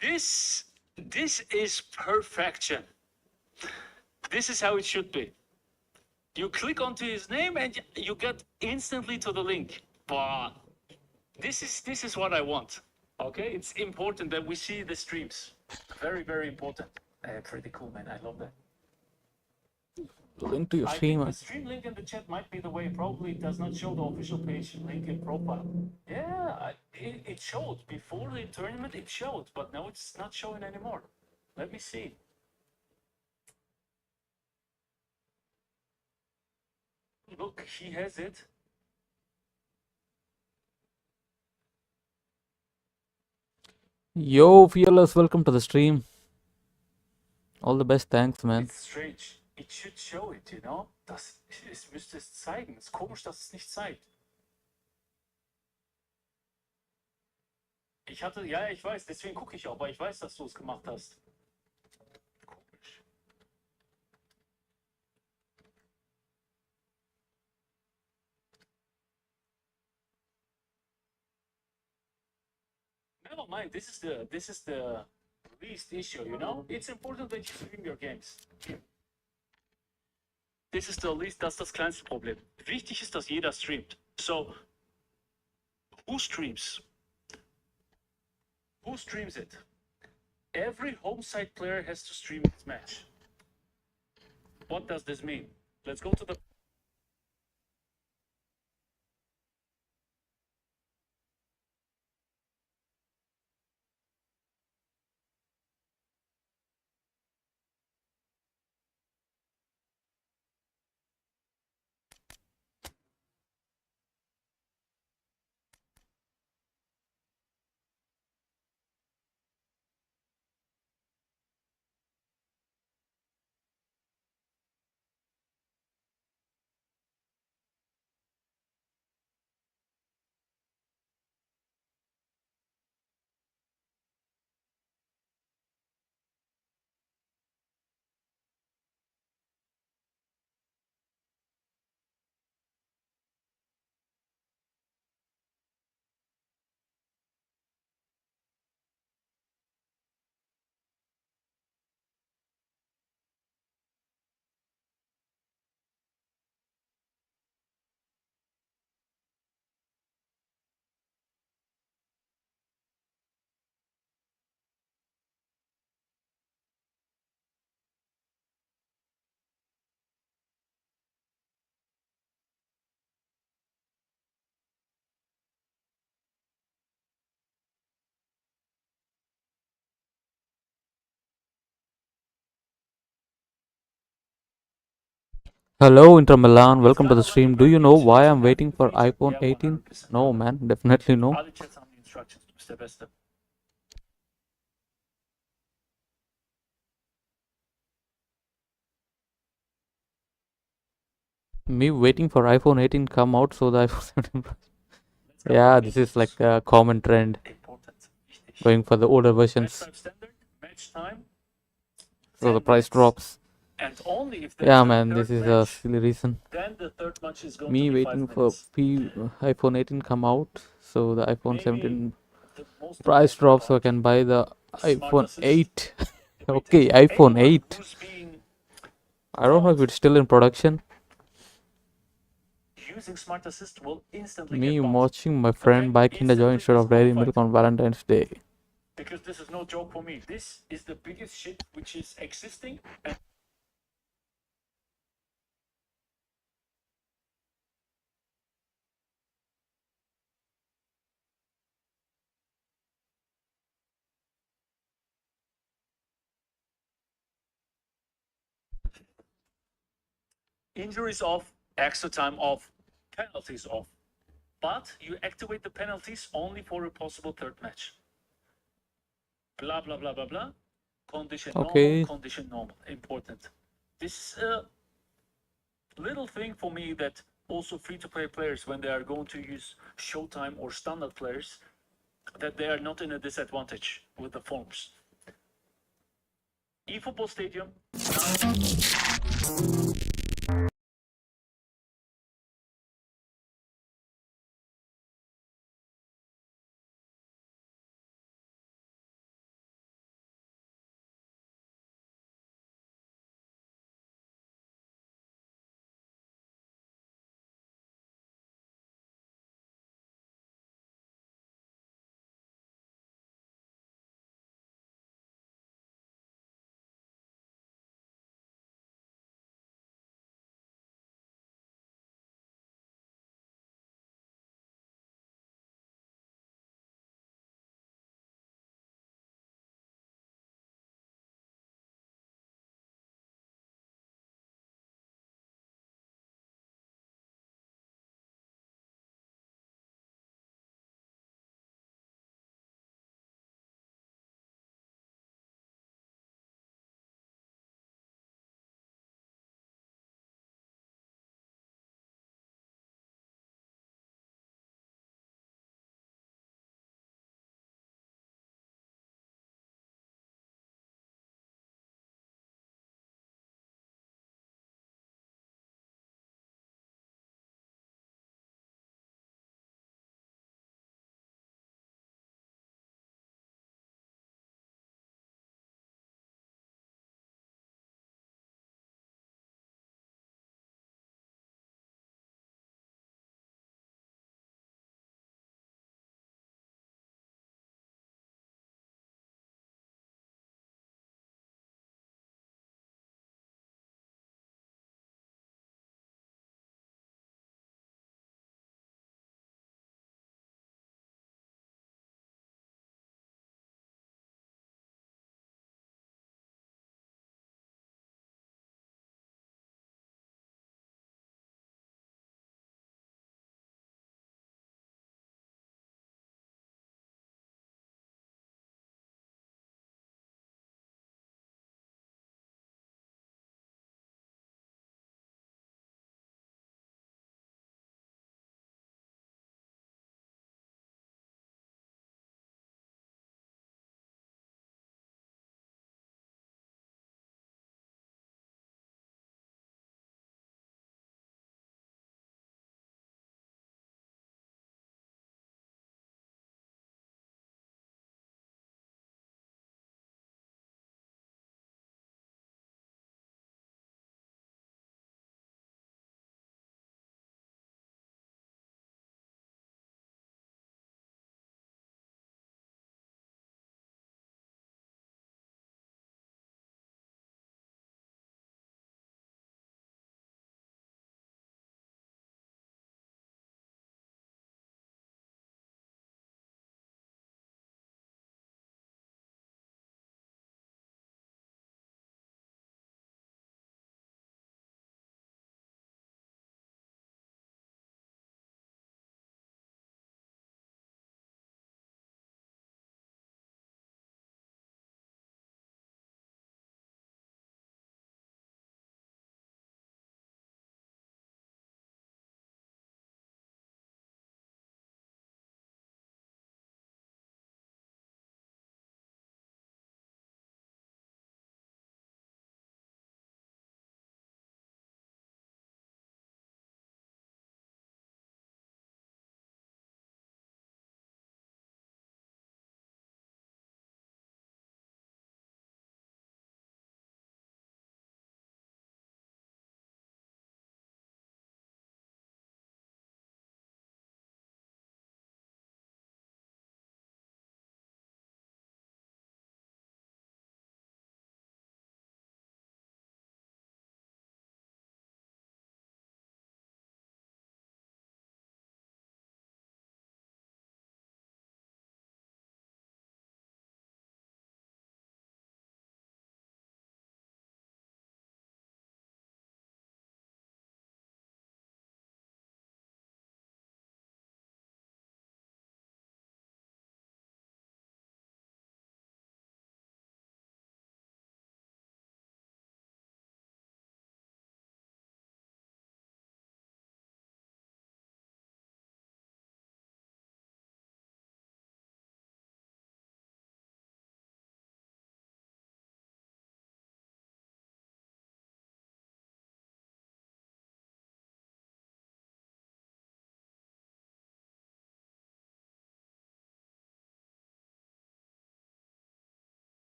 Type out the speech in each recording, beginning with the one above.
This is perfection. This is how it should be. You click onto his name and you get instantly to the link. But this is what I want. Okay, it's important that we see the streams. Very, very important. Pretty cool, man. I love that. Link to your I stream. think the stream link in the chat might be the way. Probably it does not show the official page link in profile. Yeah, it showed before the tournament. It showed, but now it's not showing anymore. Let me see. Look, he has it. Yo, Fearless, welcome to the stream. All the best, thanks, man. It's strange. It should show it, you know? Es müsste es zeigen. Es ist komisch, dass es nicht zeigt. Ja, ich weiß, deswegen gucke ich auch, weil ich weiß, dass du es gemacht hast. Komisch. Never mind, this is the least issue, you know? It's important that you stream your games. Das ist das kleinste Problem. Wichtig ist, dass jeder streamt. So, who streams? Who streams it? Every home site player has to stream its match. What does this mean? Let's go to the... Hello, Inter Milan, welcome to the stream. Do you know why I'm waiting for iPhone 18? No, man, definitely no. Alle Chats haben die Instructions. Du bist der Beste. Me waiting for iPhone 18 come out so the iPhone 17 Plus. Yeah, this is like a common trend. Going for the older versions. So the price drops. Yeah, man, this is a silly reason. Me waiting for iPhone 18 come out so the iPhone 17 price drops so I can buy the iPhone 8. Okay, iPhone 8. I don't know if it's still in production. Me watching my friend buy Kinder Joy instead of Dairy Milk on Valentine's Day. Because this is no joke for me. This is the biggest shit which is existing. Injuries off, extra time off, penalties off. But you activate the penalties only for a possible third match. Blah, blah, blah, blah, blah. Condition normal, condition normal. Important. This is a little thing for me that also free-to-play players, when they are going to use Showtime or standard players, that they are not in a disadvantage with the forms. eFootball Stadium.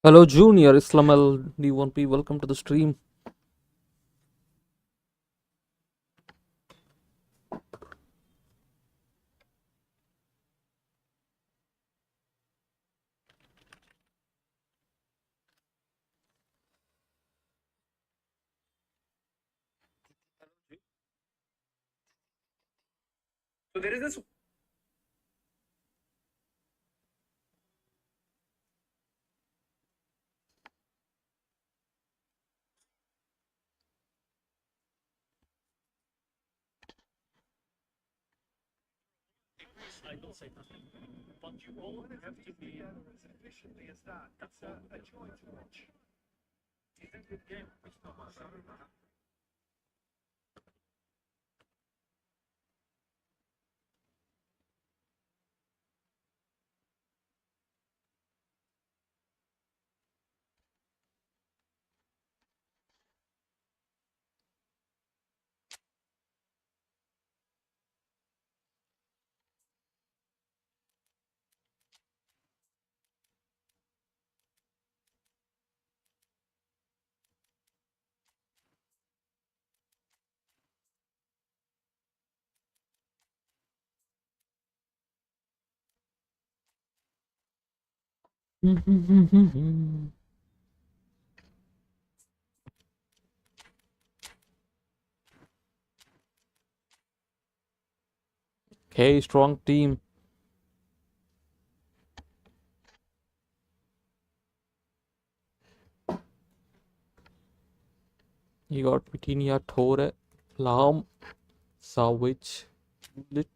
Hello, Junior Islam L D1P. Welcome to the stream. So there is this. I don't say nothing, but you all have to be as efficiently as that. It's a joy to watch. It's a good game. Okay, strong team. You got Vitinha, Tore, Lahm, Savic, Lit.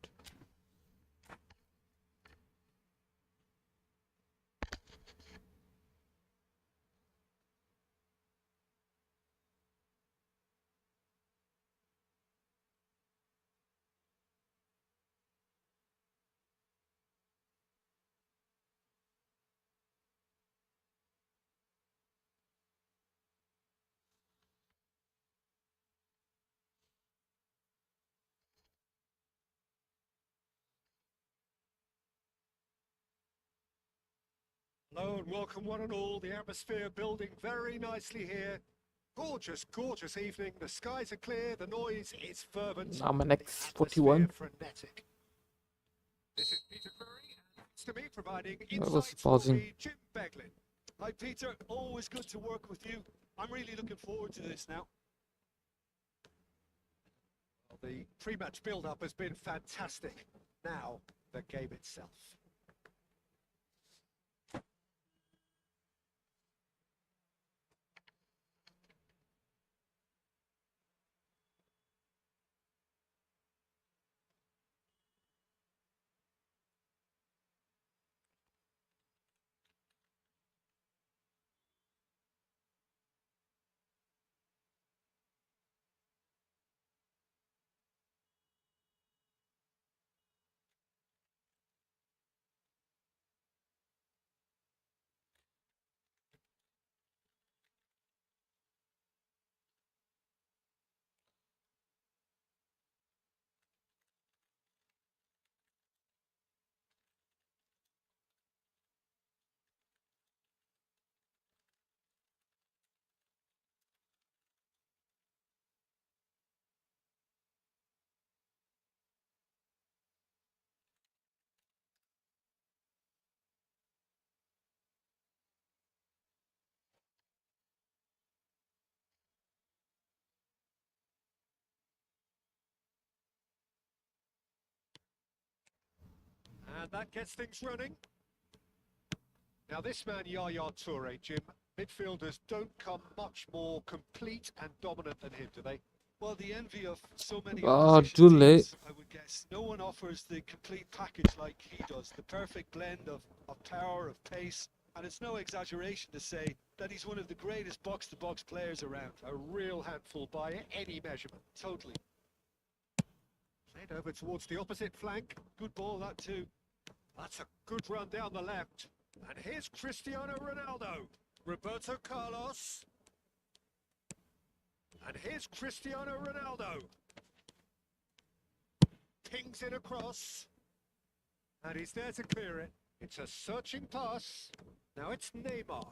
Hello and welcome one and all. The atmosphere building very nicely here. Gorgeous, gorgeous evening. The skies are clear. The noise is fervent. I'm an The X41. atmosphere frenetic. This is Peter Curry, and it's to me providing I was insights will pausing. be Jim Beglin. Hi Peter, always good to work with you. I'm really looking forward to this now. Well, the pre-match build-up has been fantastic. Now, the game itself. And that gets things running. Now this man, Yaya Toure, Jim, midfielders don't come much more complete and dominant than him, do they? Well, the envy of so many Ah, opposition too late. teams, I would guess. No one offers the complete package like he does. The perfect blend of power, of pace, and it's no exaggeration to say that he's one of the greatest box-to-box players around. A real handful by any measurement. Totally. Played over towards the opposite flank. Good ball, that too. That's a good run down the left. And here's Cristiano Ronaldo. Roberto Carlos. And here's Cristiano Ronaldo. Pings it across. And he's there to clear it. It's a searching pass. Now it's Neymar.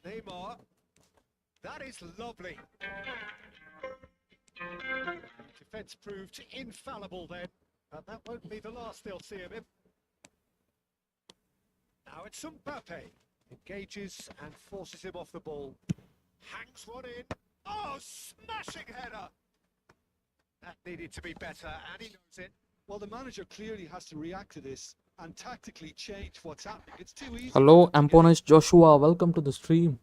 Neymar. That is lovely. Defence proved infallible then. But that won't be the last they'll see of him. Now it's Mbappe. Engages and forces him off the ball. Hangs one in. Oh, smashing header! That needed to be better, and he knows it. Well, the manager clearly has to react to this and tactically change what's happening. It's too easy. Hello, Amponus Joshua. Welcome to the stream.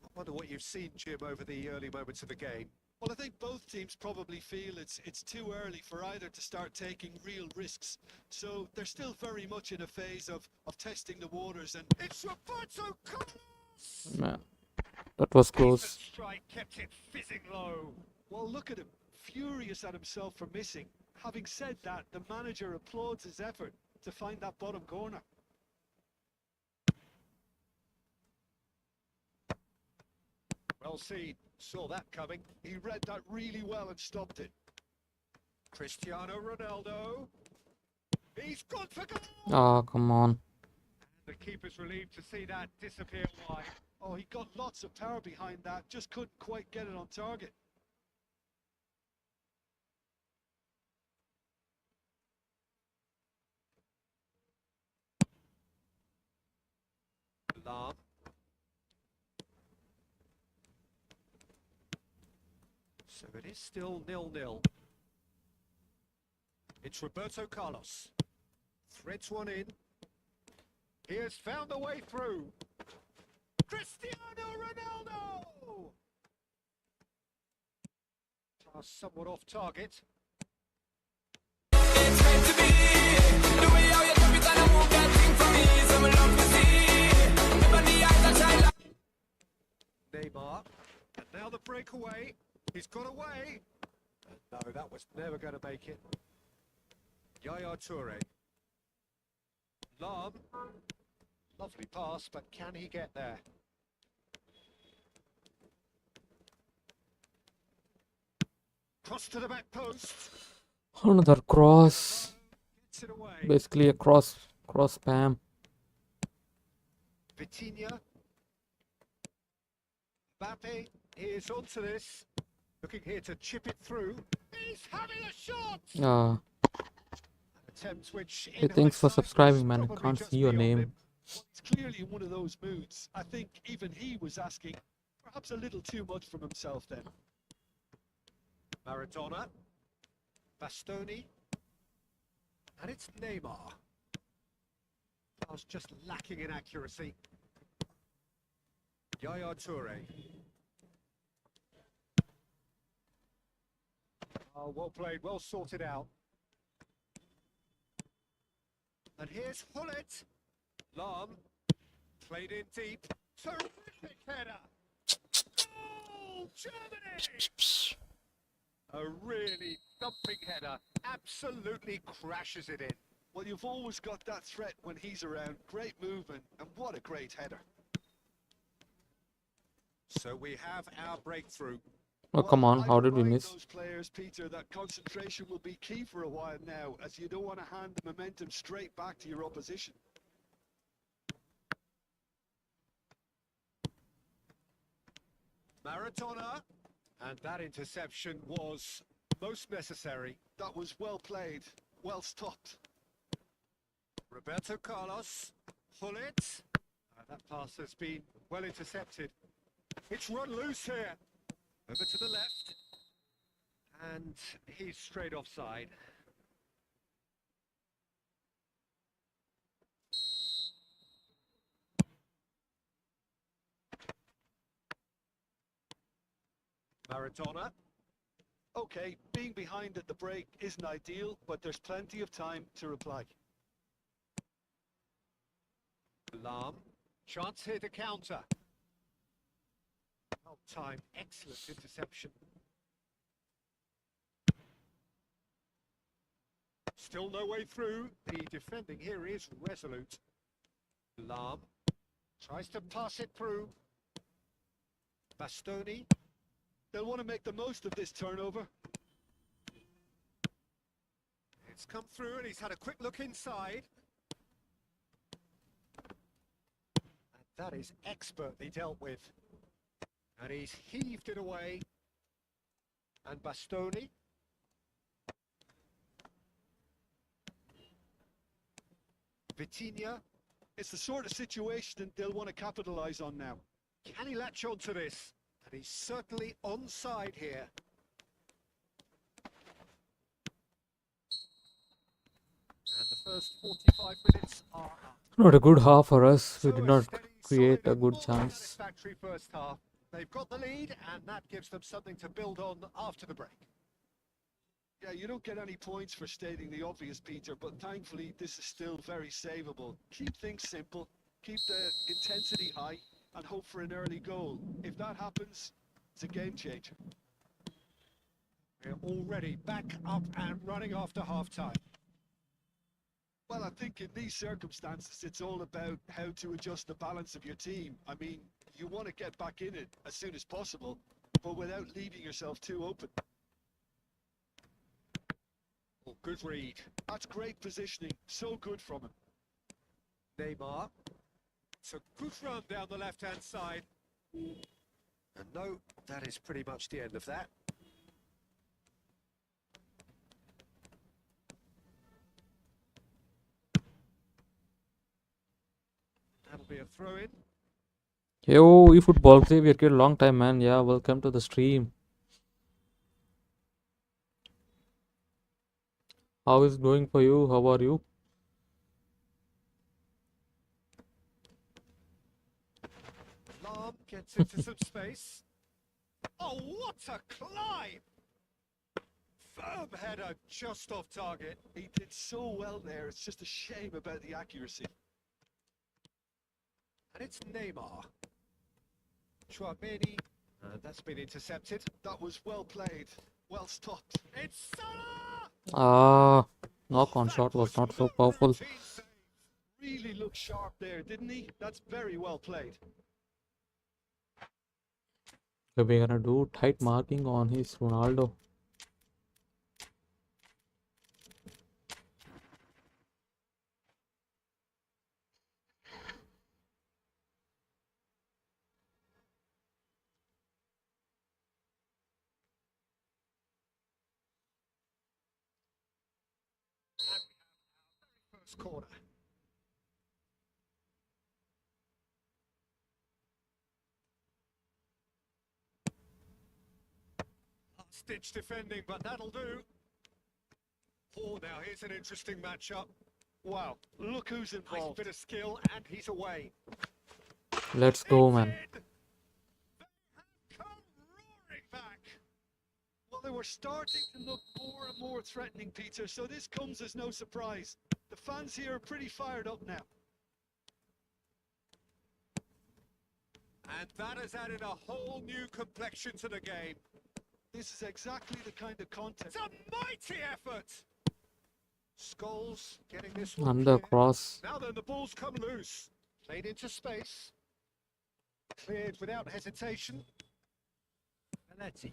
I wonder what you've seen, Jim, over the early moments of the game. Well, I think both teams probably feel it's too early for either to start taking real risks. So they're still very much in a phase of testing the waters. And It's Roberto Carlos! Man, that was close. Decent strike kept it fizzing low. well, look at him, furious at himself for missing. Having said that, the manager applauds his effort to find that bottom corner. Well seen. Saw that coming. He read that really well and stopped it. Cristiano Ronaldo. He's gone for goal! Ah, come on. The keeper's relieved to see that disappear wide. Oh, he got lots of power behind that, just couldn't quite get it on target. Lam. So it is still 0-0. It's Roberto Carlos. Threads one in. He has found the way through. Cristiano Ronaldo! Pass somewhat off target. Neymar. And now the breakaway. He's got away. No, that was never going to make it. Yaya Toure. Lam. Lovely pass, but can he get there? Cross to the back post. Another cross. Gets it away. Basically a cross spam. Vitinha. Mbappe is onto this. Looking here to chip it through. He's having a shot! Ah, Attempt which hey, thanks for hindsight subscribing, was man. I probably can't just see your beyond name. him. Well, it's clearly in one of those moods. I think even he was asking perhaps a little too much from himself then. Maradona. Bastoni. And it's Neymar. Pass just lacking in accuracy. Yaya Toure. Oh, well played, well sorted out. And here's Hullet. Lam. Played in deep. Terrific header. Goal, Germany! A really thumping header. Absolutely crashes it in. Well, you've always got that threat when he's around. Great movement, and what a great header. So we have our breakthrough. Oh, come on. Well, How I'd did we remind miss? those players, Peter, that concentration will be key for a while now, as you don't want to hand the momentum straight back to your opposition. Maradona. And that interception was most necessary. That was well played, well stopped. Roberto Carlos. Hullet. That pass has been well intercepted. It's run loose here. Over to the left. And he's straight offside. Maradona. Okay, being behind at the break isn't ideal, but there's plenty of time to reply. Lam. Chance here to counter. Well time, excellent interception. Still no way through. The defending here is resolute. Lam tries to pass it through. Bastoni. They'll want to make the most of this turnover. It's come through and he's had a quick look inside. And that is expertly dealt with. And he's heaved it away. And Bastoni. Vitinha. It's the sort of situation that they'll want to capitalise on now. Can he latch on to this? And he's certainly onside here. And the first 45 minutes are up. Not a good half for us. We So did a not steady, create solid a and good more chance. satisfactory first half. They've got the lead, and that gives them something to build on after the break. Yeah, you don't get any points for stating the obvious, Peter, but thankfully this is still very savable. Keep things simple, keep the intensity high, and hope for an early goal. If that happens, it's a game changer. We're already back up and running after half-time. Well, I think in these circumstances, it's all about how to adjust the balance of your team. I mean, you want to get back in it as soon as possible, but without leaving yourself too open. Oh, good read. That's great positioning, so good from him. Neymar. It's a good run down the left-hand side. And no, that is pretty much the end of that. That'll be a throw-in. Yo, eFootball Xavier, kid, long time, man. Yeah, welcome to the stream. How is it going for you? How are you? Lam gets into some space. Oh, what a climb! Firm header just off target. He did so well there, it's just a shame about the accuracy. And it's Neymar. Chouameni. That's been intercepted. That was well played, well stopped. It's Salah! Ah, knock-on shot was not so powerful. Really looked sharp there, didn't he? That's very well played. So we're gonna do tight marking on his Ronaldo. First corner. Last-ditch defending, but that'll do. Oh, now here's an interesting matchup. Wow, Look who's nice involved. bit of skill, and he's away. Let's go, man. They have come roaring back. Well, they were starting to look more and more threatening, Peter, so this comes as no surprise. The fans here are pretty fired up now. And that has added a whole new complexion to the game. This is exactly the kind of content. It's a mighty effort. Scholes getting this one Under clear. cross. Now then, the ball's come loose. Played into space. Cleared without hesitation. Vanetti.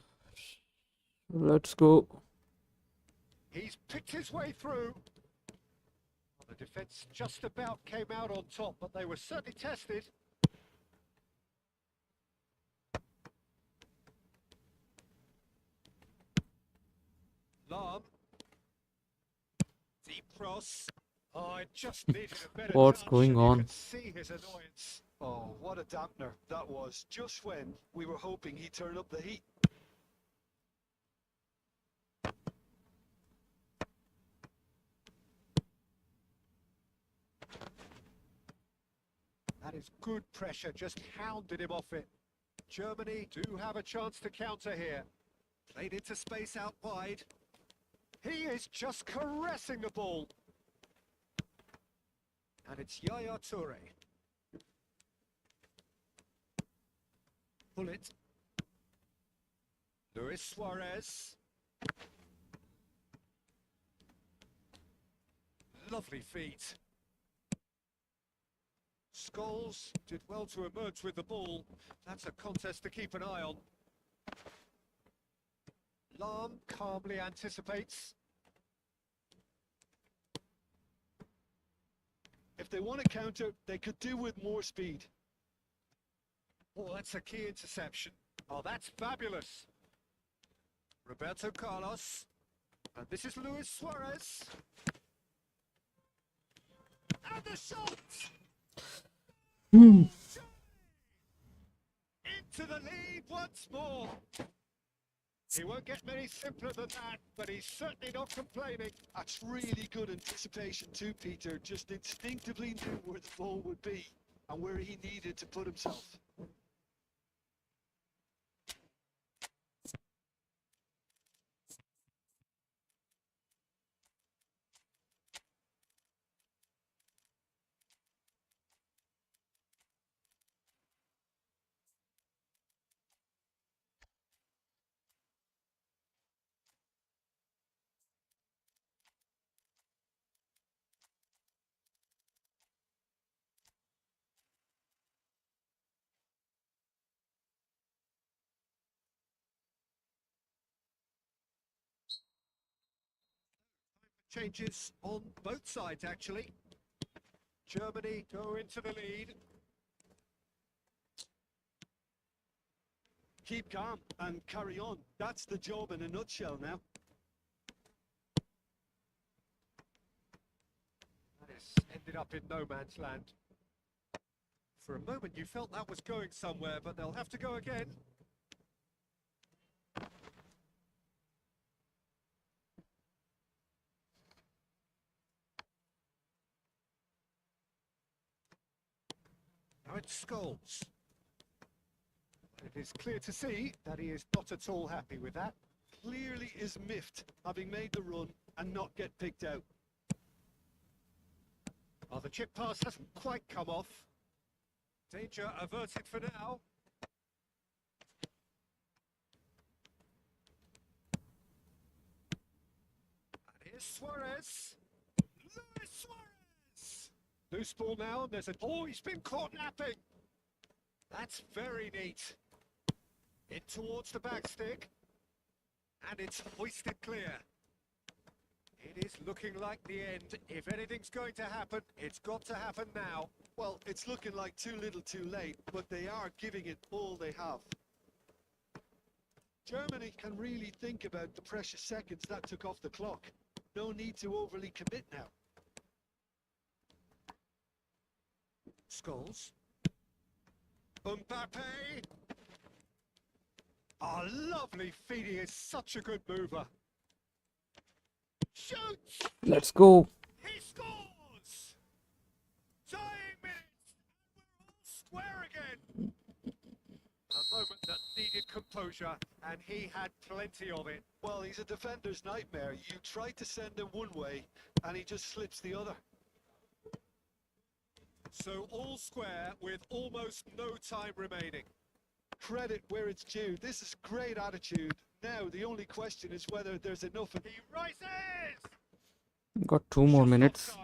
Let's go. He's picked his way through. Well, the defence just about came out on top, but they were certainly tested. Lam. Deep cross. Oh, it just needed a better What's touch, going and you on? could see his annoyance. Oh, what a dampener that was, just when we were hoping he'd turn up the heat. That is good pressure, just hounded him off it. Germany do have a chance to counter here. Played into space out wide. He is just caressing the ball. And it's Yaya Toure. Pull it. Luis Suarez. Lovely feet. Scholes did well to emerge with the ball. That's a contest to keep an eye on. Lahm calmly anticipates. If they want to counter, they could do with more speed. Oh, that's a key interception. Oh, that's fabulous. Roberto Carlos. And this is Luis Suarez. And the shot! Into the lead once more. He won't get many simpler than that, but he's certainly not complaining. That's really good anticipation too, Peter. Just instinctively knew where the ball would be and where he needed to put himself. Changes on both sides, actually. Germany go into the lead. Keep calm and carry on. That's the job in a nutshell now. That has ended up in no man's land. For a moment you felt that was going somewhere, but they'll have to go again. Now it's Scholes. It is clear to see that he is not at all happy with that. Clearly is miffed, having made the run and not get picked out. Oh, the chip pass hasn't quite come off. Danger averted for now. And here's Suarez. Luis Suarez! Loose ball now, and there's a... Oh, he's been caught napping! That's very neat. In towards the back stick. And it's hoisted clear. It is looking like the end. If anything's going to happen, it's got to happen now. Well, it's looking like too little too late, but they are giving it all they have. Germany can really think about the precious seconds that took off the clock. No need to overly commit now. Scholes. Mbappe. Oh, lovely feet. He is such a good mover. Shoots! Let's go. He scores! Tying minutes, and we're all square again. A moment that needed composure, and he had plenty of it. Well, he's a defender's nightmare. You try to send him one way, and he just slips the other. So all square with almost no time remaining. Credit where it's due. This is great attitude. Now, the only question is whether there's enough of... He rises! Got 2 more minutes.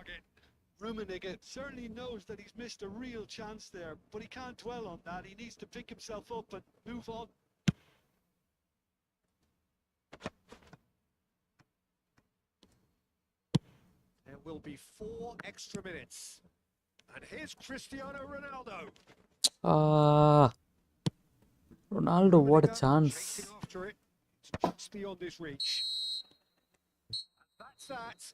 Rummenigge certainly knows that he's missed a real chance there, but he can't dwell on that. He needs to pick himself up and move on. There will be 4 extra minutes. And here's Cristiano Ronaldo. Ronaldo, what a chance. Chasing after it. It's just beyond his reach. And that's that.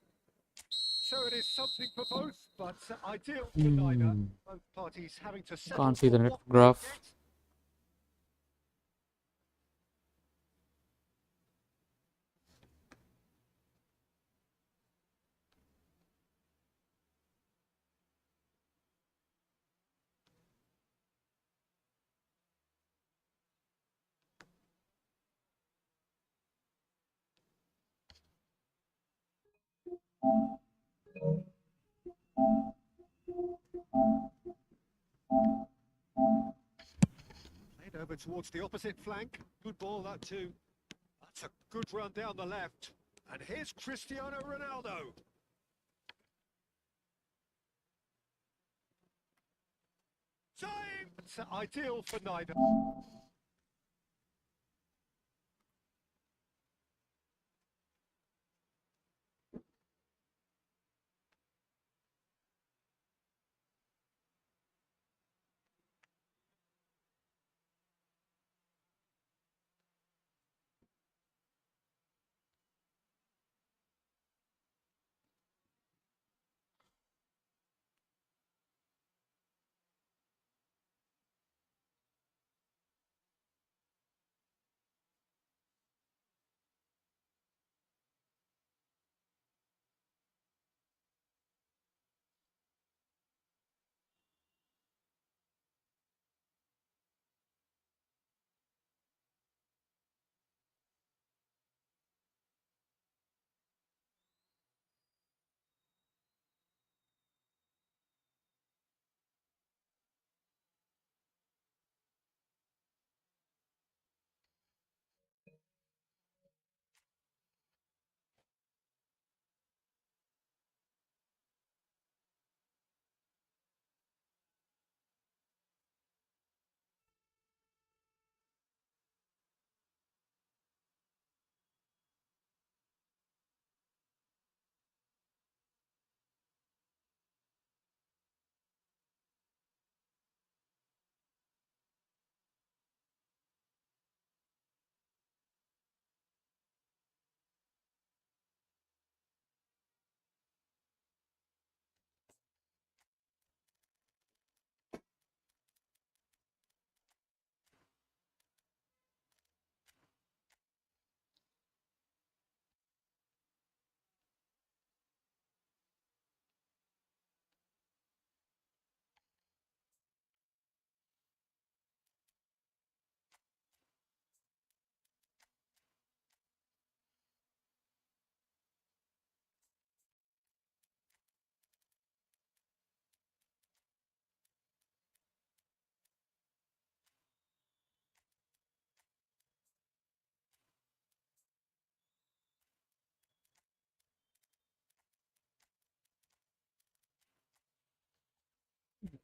So it is something for both, but ideal for neither. Both parties having to settle Can't see the for net what they graph. get. Played over towards the opposite flank. Good ball, that too. That's a good run down the left. And here's Cristiano Ronaldo. Time! It's ideal for neither.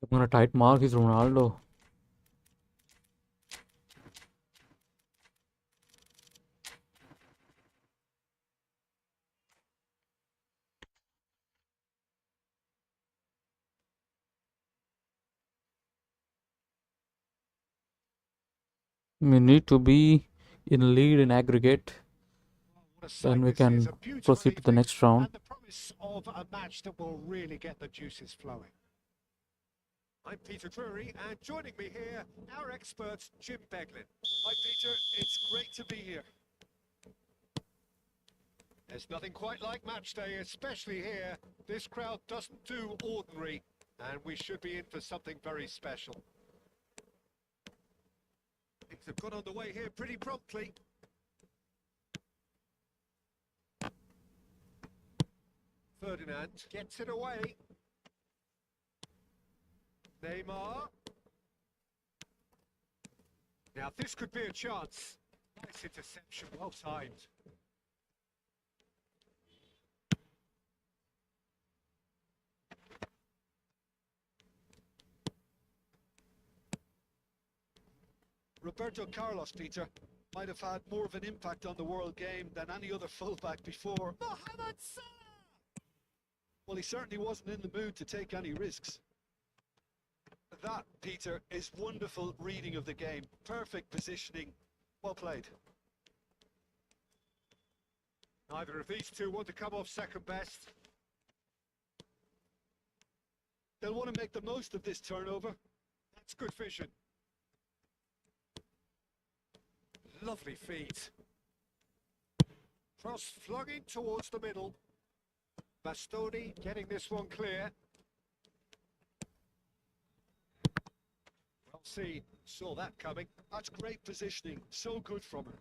I'm gonna tight mark is Ronaldo. We need to be in lead in aggregate. What a sight Then we this is, can a beautiful proceed to the evening, next round. and the promise of a match that will really get the juices flowing. I'm Peter Drury, and joining me here, our expert, Jim Beglin. Hi, Peter. It's great to be here. There's nothing quite like match day, especially here. This crowd doesn't do ordinary, and we should be in for something very special. Things have got underway here pretty promptly. Ferdinand gets it away. Neymar. Now this could be a chance. Nice interception, well timed. Roberto Carlos, Peter, might have had more of an impact on the world game than any other fullback before. Mohamed Salah! Well, he certainly wasn't in the mood to take any risks. That, Peter, is wonderful reading of the game. Perfect positioning. Well played. Neither of these two want to come off second best. They'll want to make the most of this turnover. That's good vision. Lovely feet. Cross flung in towards the middle. Bastoni getting this one clear. Well seen. Saw that coming. That's great positioning. So good from him.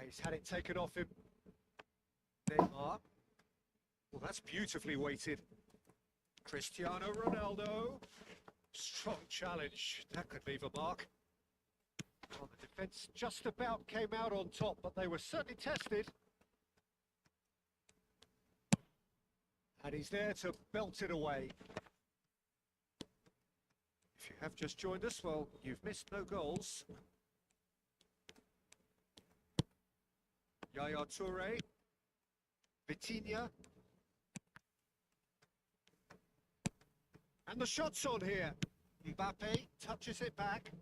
He's had it taken off him. Neymar. Well, that's beautifully weighted. Cristiano Ronaldo. Strong challenge. That could leave a mark. Well, the defence just about came out on top, but they were certainly tested. And he's there to belt it away. If you have just joined us, well, you've missed no goals. Yaya Toure. Vitinha. And the shot's on here. Mbappe touches it back.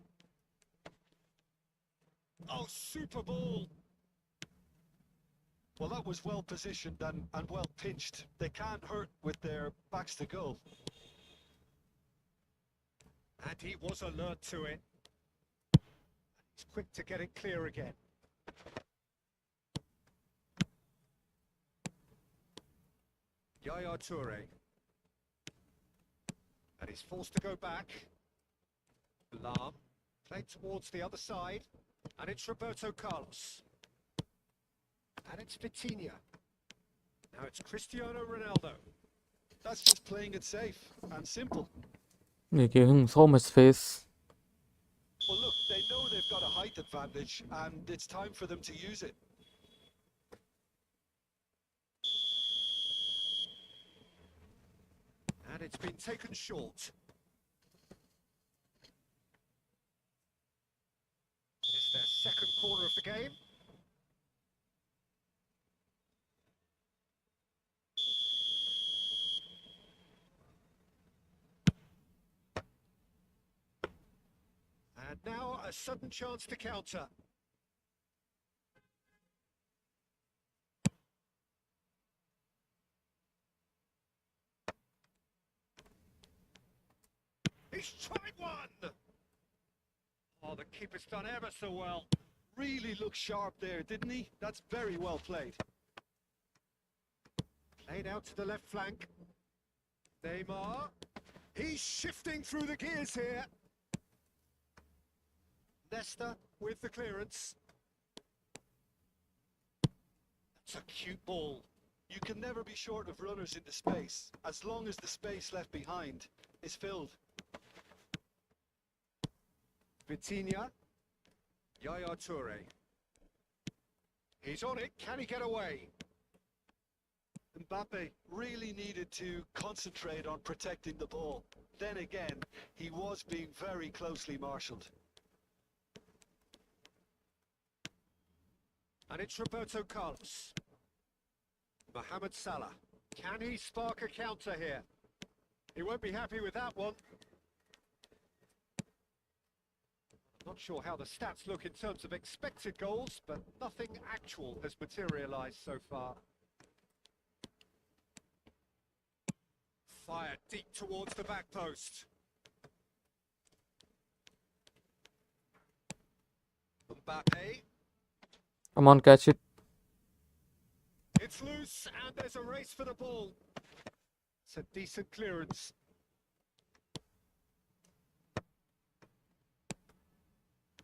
Oh, super ball. Well, that was well positioned and well pinched. They can't hurt with their backs to goal. And he was alert to it. He's quick to get it clear again. Yaya Toure. And he's forced to go back. Lam. Played towards the other side. And it's Roberto Carlos. And it's Vitinha. Now it's Cristiano Ronaldo. That's just playing it safe and simple. They gave him so much space. Well, look, they know they've got a height advantage, and it's time for them to use it. And it's been taken short. It's their second corner of the game. And now a sudden chance to counter. He's tried one! Oh, the keeper's done ever so well. Really looked sharp there, didn't he? That's very well played. Played out to the left flank. Neymar. He's shifting through the gears here. Nesta with the clearance. That's a cute ball. You can never be short of runners into space, as long as the space left behind is filled. Vitinha. Yaya Toure. He's on it. Can he get away? Mbappe really needed to concentrate on protecting the ball. Then again, he was being very closely marshalled. And it's Roberto Carlos. Mohamed Salah. Can he spark a counter here? He won't be happy with that one. Not sure how the stats look in terms of expected goals, but nothing actual has materialised so far. Fired deep towards the back post. Mbappe. Come on, catch it. It's loose and there's a race for the ball. It's a decent clearance.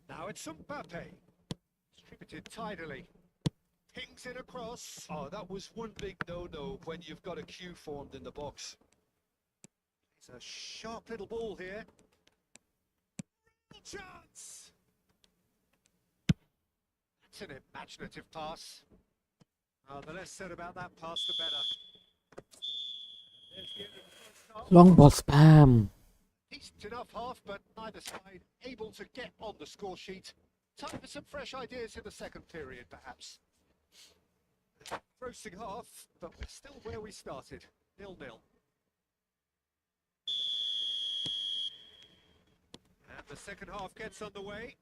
Now it's Mbappe. Distributed tidily. Pings it across. Oh, that was one big no-no when you've got a queue formed in the box. It's a sharp little ball here. Real chance! That's an imaginative pass. Oh, the less said about that pass, the better. There's the end of the first half. Long ball spam. Decent enough half, but neither side able to get on the score sheet. Time for some fresh ideas in the second period, perhaps. Grossing half, but we're still where we started, 0-0. And the second half gets underway.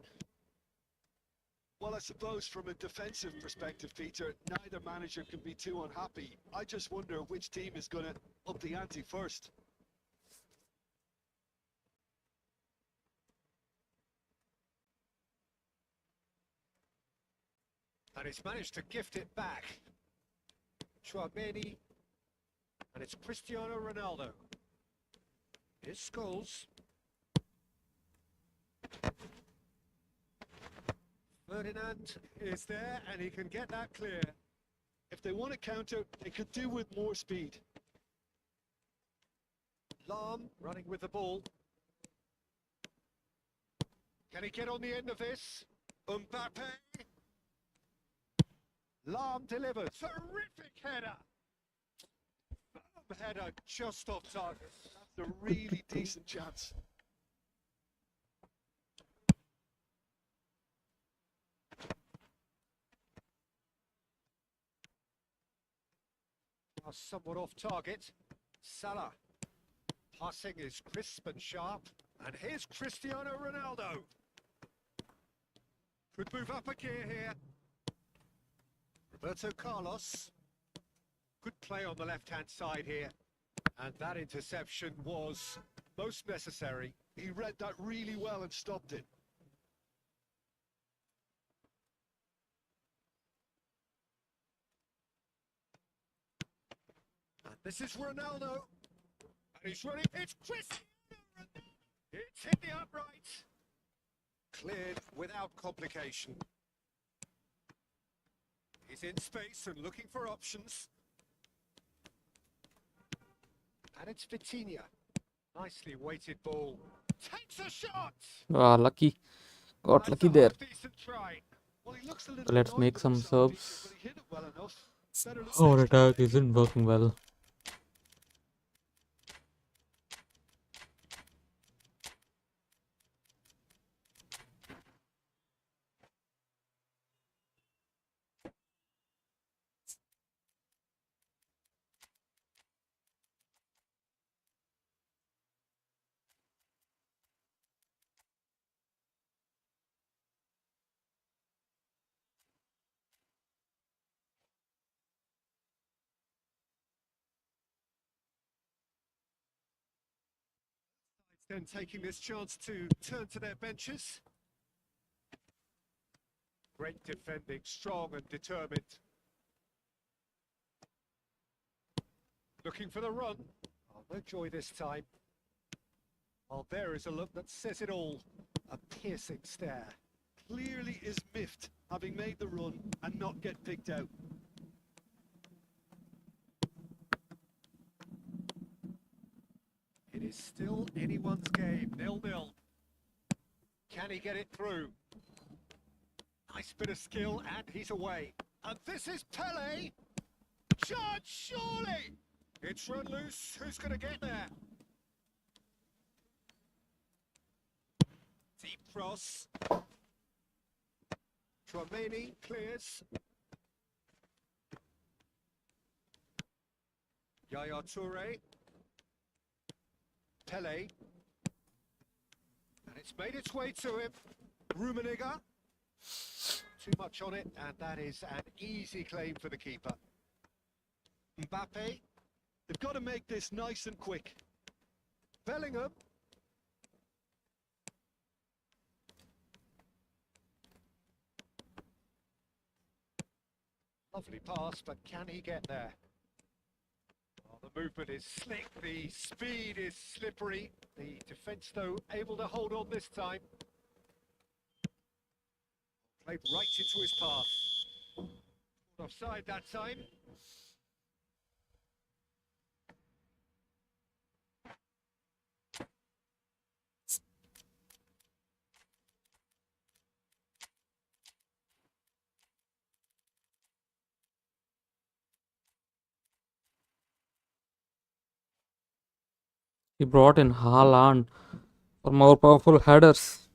Well, I suppose from a defensive perspective, Peter, neither manager can be too unhappy. I just wonder which team is going to up the ante first. And he's managed to gift it back. Chouameni. And it's Cristiano Ronaldo. Here's Scholes. Ferdinand is there, and he can get that clear. If they want to counter, they could do with more speed. Lahm running with the ball. Can he get on the end of this? Mbappe. Lahm delivers. Terrific header. Firm header just off target. That's a really decent chance. Somewhat off target. Salah. Passing is crisp and sharp. And here's Cristiano Ronaldo. Could move up a gear here. Roberto Carlos. Good play on the left-hand side here. And that interception was most necessary. He read that really well and stopped it. This is Ronaldo, and he's running. It's Cristiano Ronaldo. It's hit the upright. Cleared without complication. He's in space and looking for options. And it's Vitinha. Nicely weighted ball. Takes a shot. Ah, lucky. Got That's lucky a there. half-decent try. Well, he looks a little Let's annoyed make with some himself, Peter, subs. but he hit it well enough. Better luck Our next time. attack isn't working well. Then taking this chance to turn to their benches. Great defending, strong and determined. Looking for the run. Oh, no joy this time. Well, there is a look that says it all. A piercing stare. Clearly is miffed, having made the run and not get picked out. It is still anyone's game, 0-0. Can he get it through? Nice bit of skill, and he's away. And this is Pele. Charge, surely! It's run loose. Who's going to get there? Deep cross. Chouameni clears. Yaya Toure. Pele. And it's made its way to him. Rummenigge. Too much on it, and that is an easy claim for the keeper. Mbappe. They've got to make this nice and quick. Bellingham. Lovely pass, but can he get there? Oh, the movement is slick, the speed is slippery. The defence, though, able to hold on this time. Played right into his path. Offside that time. He brought in Haaland for more powerful headers.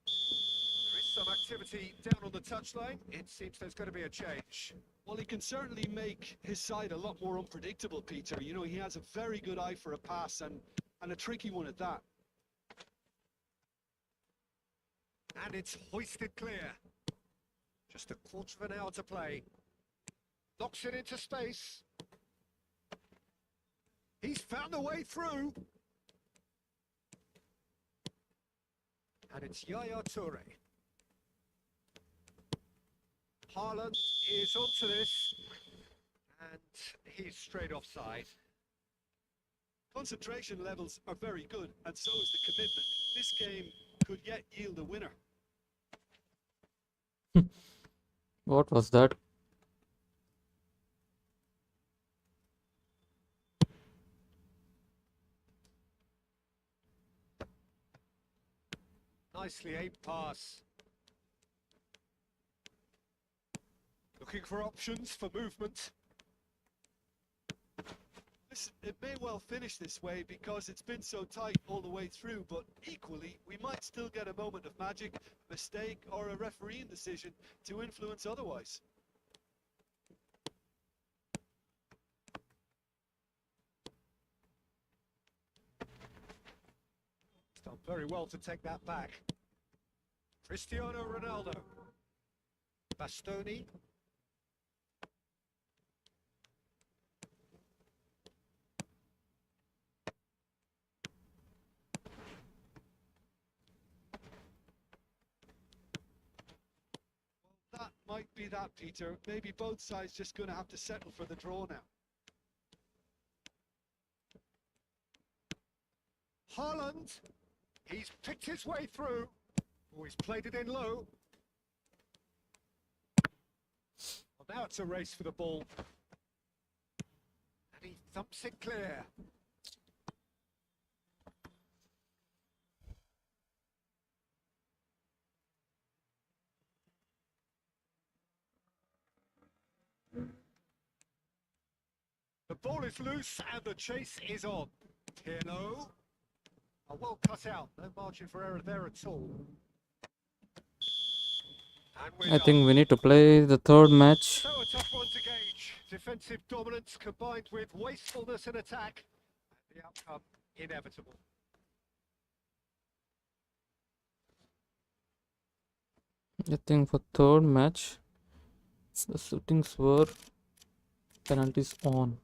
There is some activity down on the touchline. It seems there's going to be a change. Well, he can certainly make his side a lot more unpredictable, Peter. You know, he has a very good eye for a pass and a tricky one at that. And it's hoisted clear. Just a quarter of an hour to play. Knocks it into space. He's found a way through. And it's Yaya Toure. Haaland is onto this. And he's straight offside. Concentration levels are very good, and so is the commitment. This game could yet yield a winner. What was that? Nicely aimed pass. Looking for options for movement. Listen, it may well finish this way because it's been so tight all the way through, but equally, we might still get a moment of magic, a mistake, or a refereeing decision to influence otherwise. He's done very well to take that back. Cristiano Ronaldo. Bastoni. That might be that, Peter. Maybe both sides just going to have to settle for the draw now. Haaland. He's picked his way through. Oh, he's played it in low. Well, now it's a race for the ball. And he thumps it clear. The ball is loose and the chase is on. Pirlo. A well cut out. No margin for error there at all. And we're I think done. we need to play the third match. So a tough one to gauge. Defensive dominance combined with wastefulness in attack. And the outcome inevitable. I think for third match, the settings were penalties on.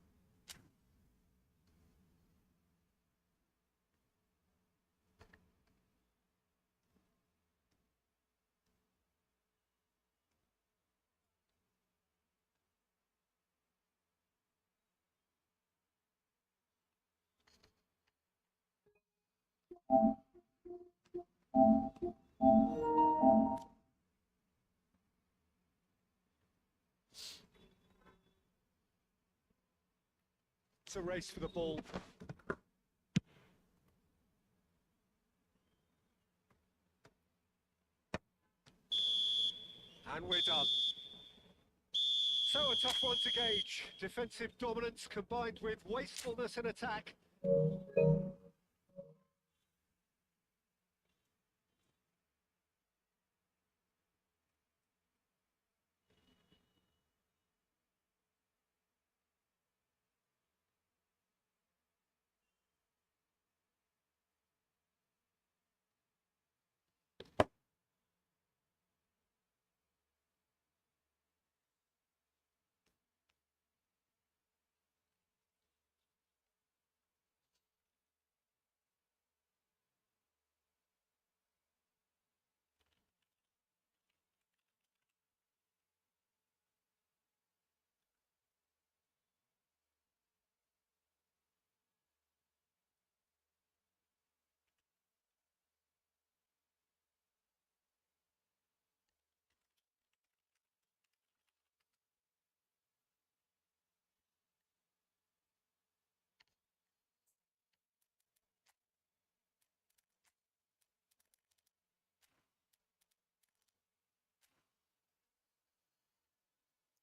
It's a race for the ball. And we're done. So a tough one to gauge. Defensive dominance combined with wastefulness in attack.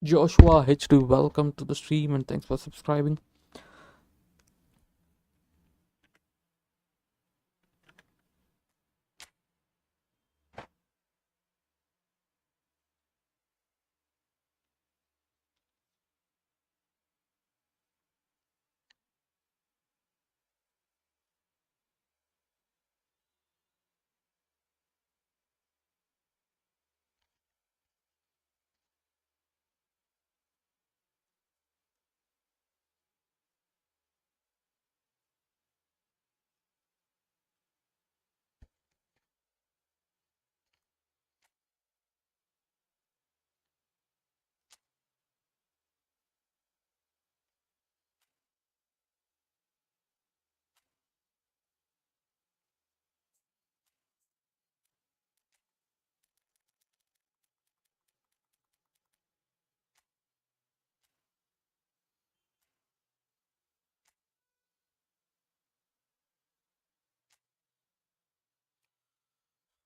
Joshua H2, welcome to the stream and thanks for subscribing.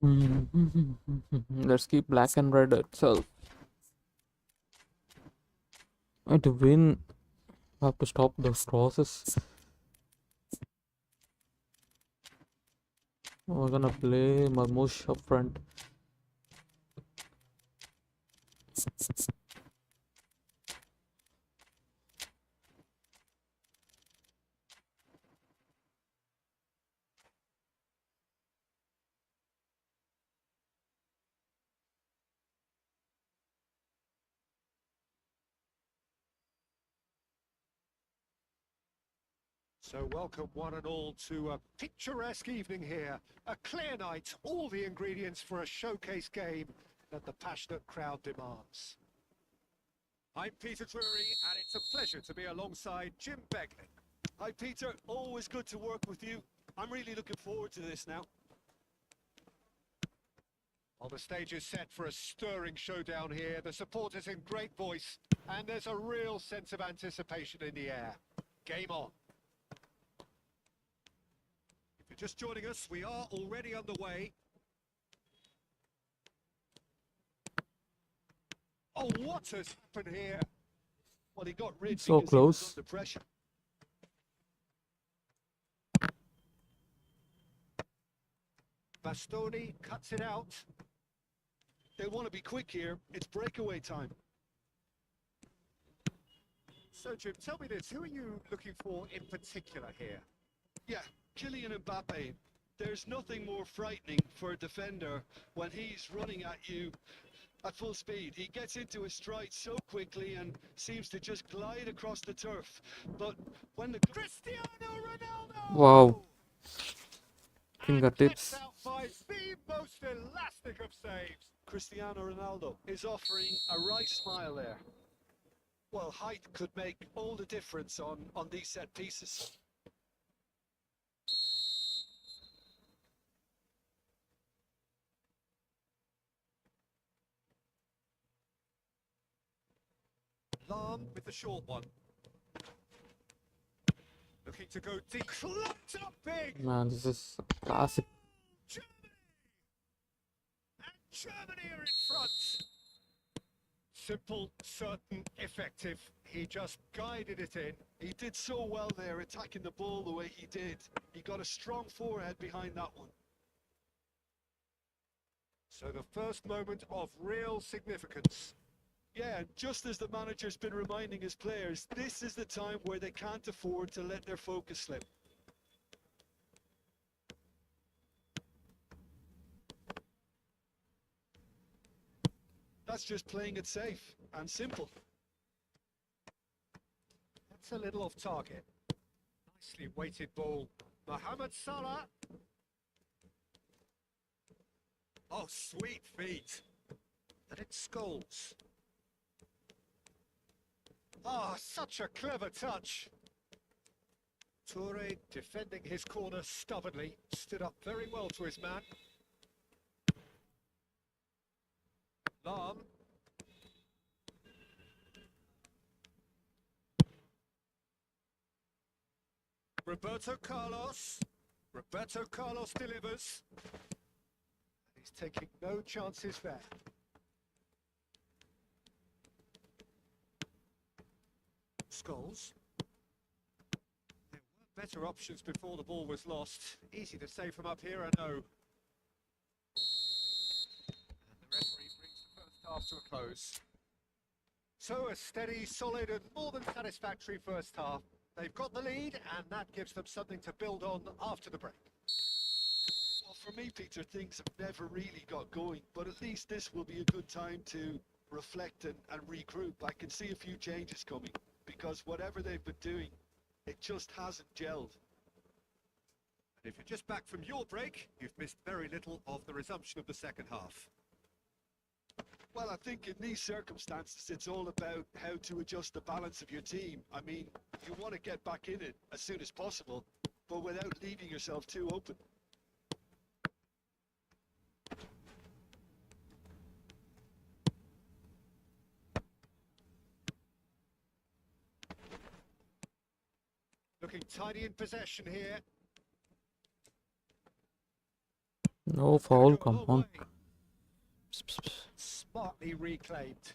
Let's keep black and red itself. And to win, I have to stop those crosses. We're gonna play Marmoush up front. So welcome one and all to a picturesque evening here. A clear night, all the ingredients for a showcase game that the passionate crowd demands. I'm Peter Drury, and it's a pleasure to be alongside Jim Begley. Hi, Peter. Always good to work with you. I'm really looking forward to this now. Well, the stage is set for a stirring showdown here. The supporters in great voice, and there's a real sense of anticipation in the air. Game on. If you're just joining us, we are already underway. Oh, what has happened here? Well, he got rid So because he was close. under pressure. Bastoni cuts it out. They want to be quick here. It's breakaway time. So, Jim, tell me this. Who are you looking for in particular here? Yeah, Kylian Mbappe. There's nothing more frightening for a defender when he's running at you at full speed. He gets into his stride so quickly and seems to just glide across the turf. But when the Cristiano Ronaldo! Wow. And Fingertips. gets out by the most elastic of saves. Cristiano Ronaldo is offering a right smile there. Well, height could make all the difference on these set pieces. Lam with the short one. Looking to go deep. Clumped up big. Man, this is classic. Germany! And Germany are in front. Simple, certain, effective. He just guided it in. He did so well there, attacking the ball the way he did. He got a strong forehead behind that one. So the first moment of real significance. Yeah, and just as the manager's been reminding his players, this is the time where they can't afford to let their focus slip. That's just playing it safe and simple. That's a little off target. Nicely weighted ball. Mohamed Salah. Oh, sweet feet. And it Scholes. Ah, such a clever touch. Toure defending his corner stubbornly. Stood up very well to his man. Lam. Roberto Carlos. Roberto Carlos delivers. He's taking no chances there. Scholes. There were better options before the ball was lost. Easy to say from up here, I know. And the referee brings the first half to a close. So a steady, solid and more than satisfactory first half. They've got the lead and that gives them something to build on after the break. Well, for me, Peter, things have never really got going, but at least this will be a good time to reflect and regroup. I can see a few changes coming, because whatever they've been doing, it just hasn't gelled. And if you're just back from your break, you've missed very little of the resumption of the second half. Well, I think in these circumstances, it's all about how to adjust the balance of your team. I mean, you want to get back in it as soon as possible, but without leaving yourself too open. Looking tidy in possession here. No foul, come on. Smartly reclaimed.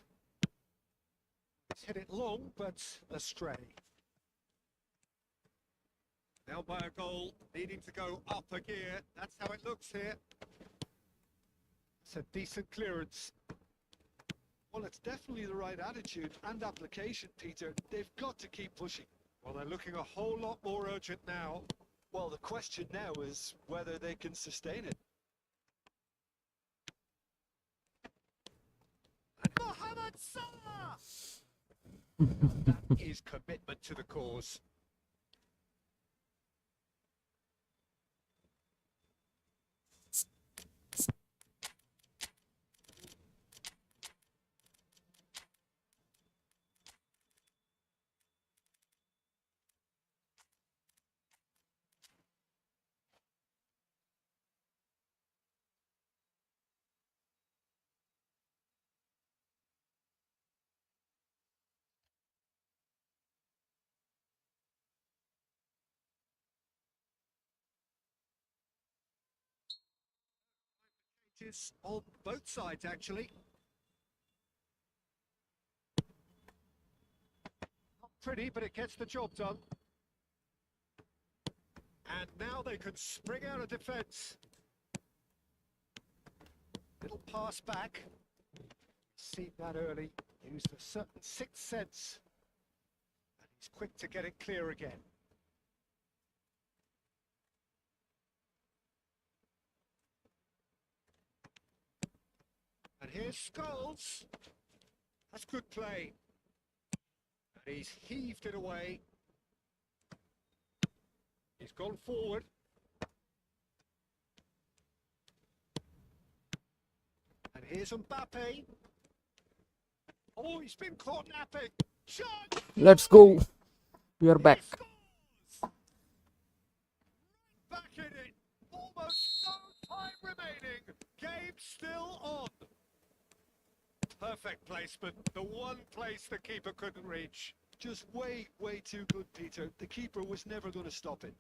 He's hit it long, but astray. Now by a goal, needing to go up a gear. That's how it looks here. It's a decent clearance. Well, it's definitely the right attitude and application, Peter. They've got to keep pushing. Well, they're looking a whole lot more urgent now. Well, the question now is whether they can sustain it. And Mohamed Salah! That is commitment to the cause. It is on both sides, actually. Not pretty, but it gets the job done. And now they can spring out of defence. Little pass back. Seen that early. Used a certain sixth sense. And he's quick to get it clear again. And here's Scholes. That's good play. And he's heaved it away. He's gone forward. And here's Mbappe. Oh, he's been caught napping. Shot! Let's go. We are back. He scores! Back in it. Almost no time remaining. Game still on. Perfect placement. The one place the keeper couldn't reach. Just way too good, Peter. The keeper was never going to stop it.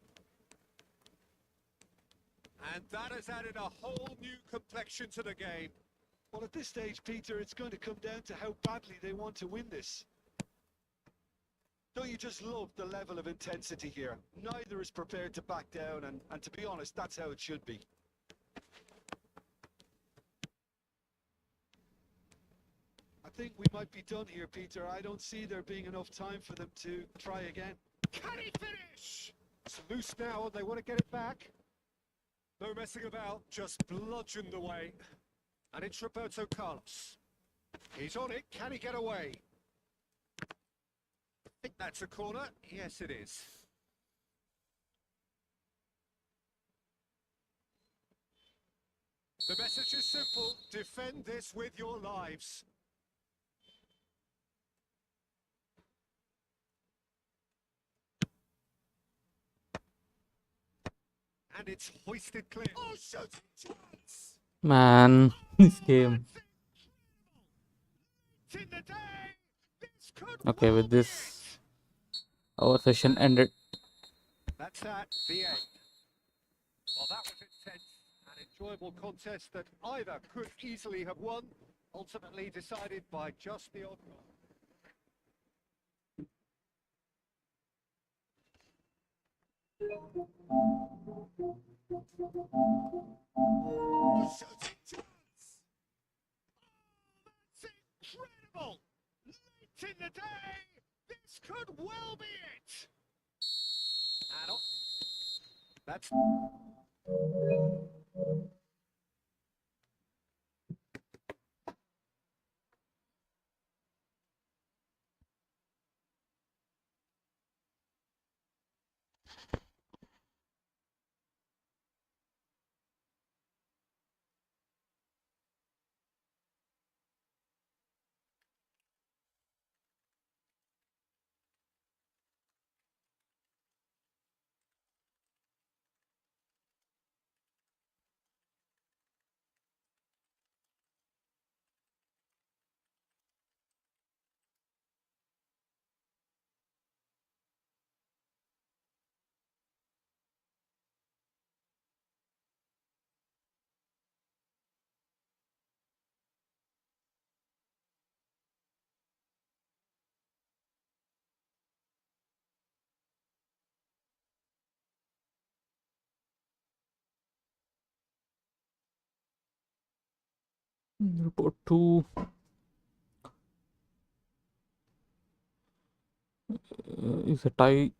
And that has added a whole new complexion to the game. Well, at this stage, Peter, it's going to come down to how badly they want to win this. Don't you just love the level of intensity here? Neither is prepared to back down, and to be honest, that's how it should be. I think we might be done here, Peter. I don't see there being enough time for them to try again. Can he finish? It's loose now and they want to get it back. No messing about, just bludgeoned away. And it's Roberto Carlos. He's on it, can he get away? I think that's a corner. Yes, it is. The message is simple, defend this with your lives. And it's hoisted clear. Oh, shooting chance! Man, this game. In the day, this could Okay, well with this, be it. our session ended. That's that, the end. Well, that was intense, an enjoyable contest that either could easily have won, ultimately decided by just the odd goal. Shooting chance! That's incredible! Late in the day, this could well be it! And on. That's... Report 2 is a tie.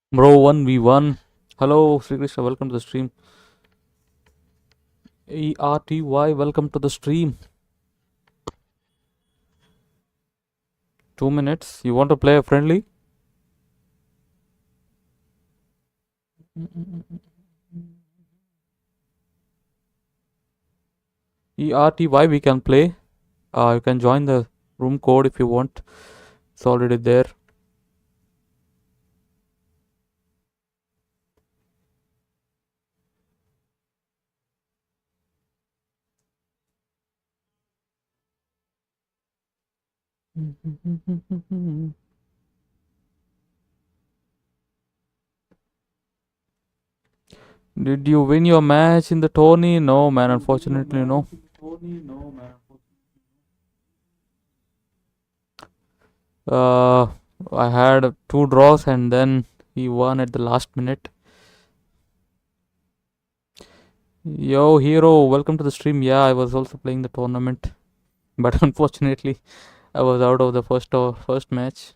Bro, 1v1. Hello, Sri Krishna, welcome to the stream. ERTY, welcome to the stream. 2 minutes. You want to play a friendly? ERTY, we can play. You can join the room code if you want. It's already there. Did you win your match in the tourney? No, man, unfortunately, no. I had 2 draws and then he won at the last minute. Yo, hero, welcome to the stream. Yeah, I was also playing the tournament, but unfortunately, I was out of the first match.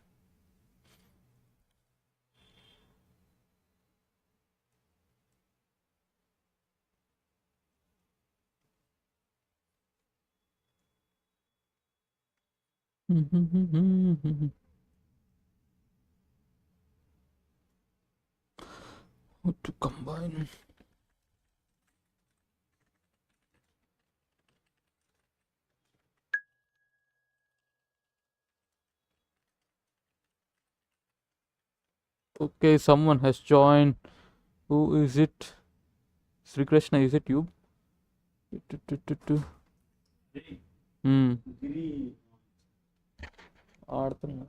What to combine? Okay, someone has joined. Who is it? Sri Krishna, is it you? Hmm. Arthur.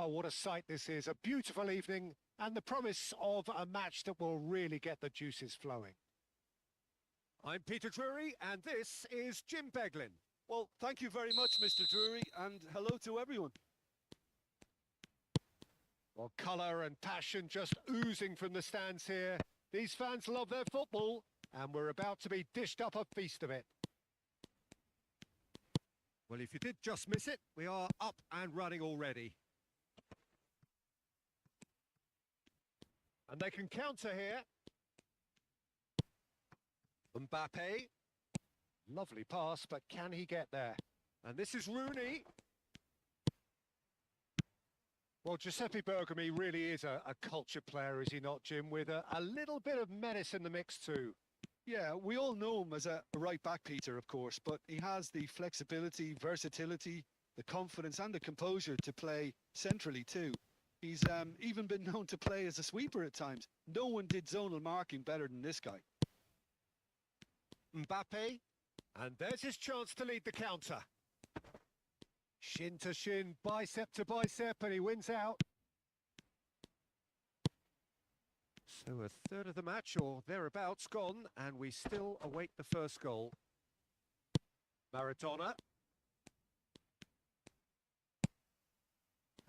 Well, what a sight this is. A beautiful evening and the promise of a match that will really get the juices flowing. I'm Peter Drury, and this is Jim Beglin. Well, thank you very much, Mr. Drury, and hello to everyone. Well, colour and passion just oozing from the stands here. These fans love their football, and we're about to be dished up a feast of it. Well, if you did just miss it, we are up and running already. And they can counter here. Mbappe. Lovely pass, but can he get there? And this is Rooney. Well, Giuseppe Bergomi really is a culture player, is he not, Jim? With a little bit of menace in the mix too. Yeah, we all know him as a right back, Peter, of course, but he has the flexibility, versatility, the confidence and the composure to play centrally too. He's even been known to play as a sweeper at times. No one did zonal marking better than this guy. Mbappe, and there's his chance to lead the counter. Shin to shin, bicep to bicep, and he wins out. So a third of the match, or thereabouts, gone, and we still await the first goal. Maradona.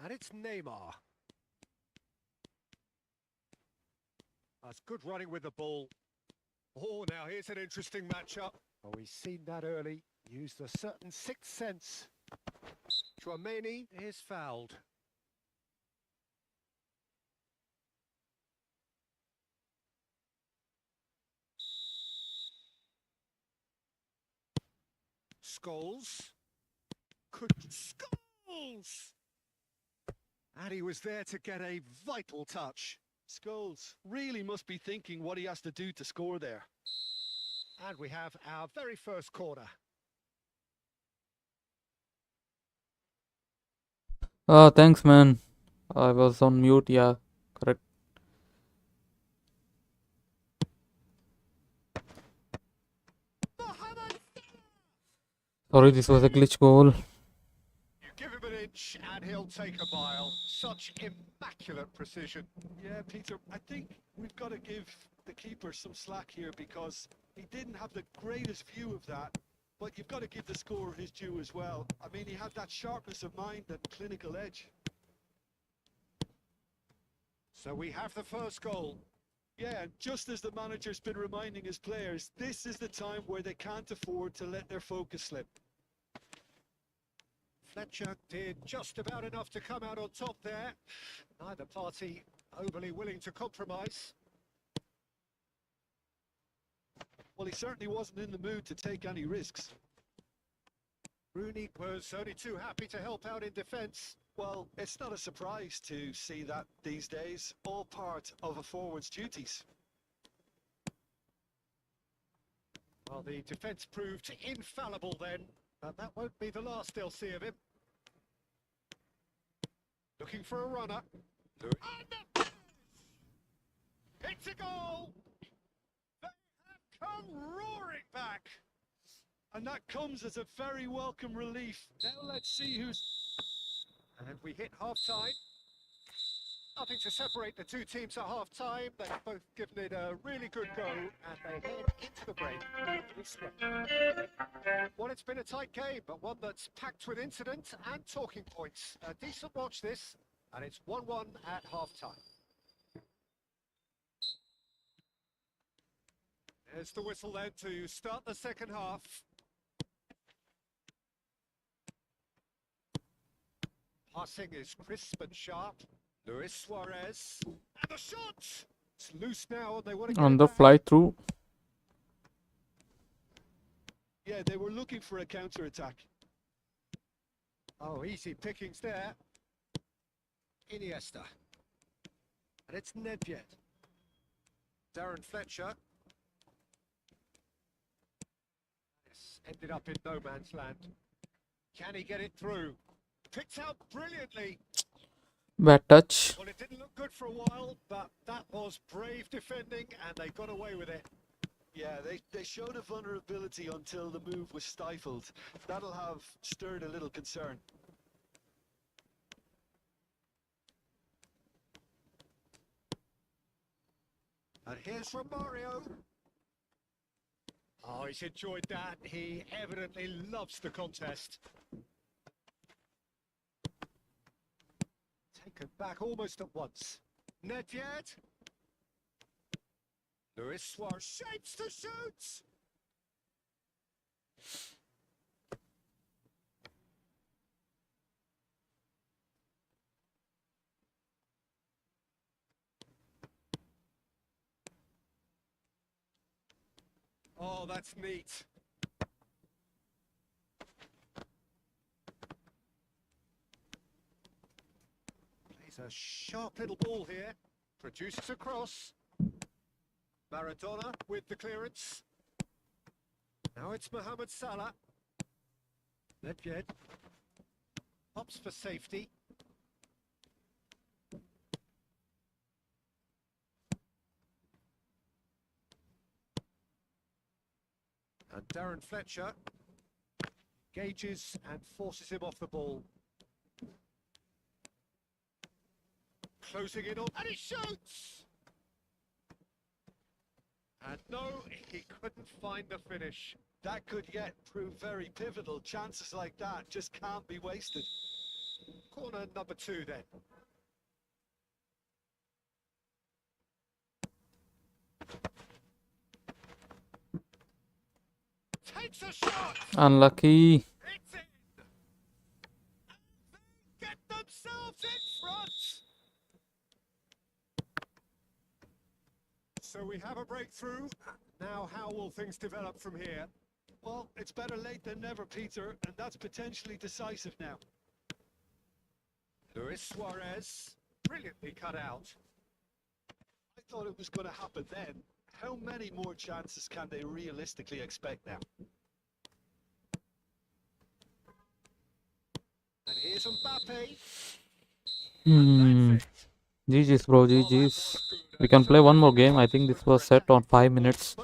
And it's Neymar. That's good running with the ball. Oh, now here's an interesting matchup. Oh, we've seen that early. Used a certain sixth sense. Chouameni is fouled. Scholes. Scholes! And he was there to get a vital touch. Scholes really must be thinking what he has to do to score there. And we have our very first corner. Thanks, man. I was on mute. Yeah, correct. Sorry, this was a glitch goal. You give him an inch and he'll take a mile. Such immaculate precision. Yeah, Peter, I think we've got to give the keeper some slack here because he didn't have the greatest view of that. But you've got to give the scorer his due as well. I mean, he had that sharpness of mind and clinical edge. So we have the first goal. Yeah, and just as the manager's been reminding his players, this is the time where they can't afford to let their focus slip. Fletcher did just about enough to come out on top there. Neither party overly willing to compromise. Well, he certainly wasn't in the mood to take any risks. Rooney was only too happy to help out in defence. Well, it's not a surprise to see that these days, all part of a forward's duties. Well, the defence proved infallible then, but that won't be the last they'll see of him. Looking for a runner. It's a goal! They have come roaring back! And that comes as a very welcome relief. Now let's see who's... And we hit half-time. Nothing to separate the two teams at half-time. They've both given it a really good go, and they head into the break. Well, it's been a tight game, but one that's packed with incident and talking points. A decent watch this, and it's 1-1 at half-time. There's the whistle then to start the second half. Passing is crisp and sharp. Luis Suarez. And the shot! It's loose now and they want to get On it the back. fly through. Yeah, they were looking for a counter-attack. Oh, easy pickings there. Iniesta. And it's Nedved. Darren Fletcher. This ended up in no man's land. Can he get it through? Picked out brilliantly. Bad touch. Well, it didn't look good for a while, but that was brave defending and they got away with it. Yeah, they showed a vulnerability until the move was stifled. That'll have stirred a little concern. And here's Romario. Oh, he's enjoyed that. He evidently loves the contest. Taken back almost at once. Nedved. Luis Suarez shapes to shoot. Oh, that's neat. Plays a sharp little ball here. Produces a cross. Maradona with the clearance. Now it's Mohamed Salah. Nedved. Pops for safety. And Darren Fletcher gauges and forces him off the ball. Closing in on, and he shoots! And no, he couldn't find the finish. That could yet prove very pivotal. Chances like that just can't be wasted. Corner number 2 then. Takes a shot! Unlucky. It's in! And they get themselves in front! So we have a breakthrough. Now how will things develop from here? Well, it's better late than never, Peter, and that's potentially decisive now. Luis Suarez, brilliantly cut out. I thought it was going to happen then. How many more chances can they realistically expect now? And here's Mbappe. GG's, bro, GG's. We can play one more game. I think this was set on 5 minutes.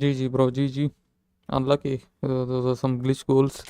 GG, bro, GG. Unlucky. Those are some glitch goals.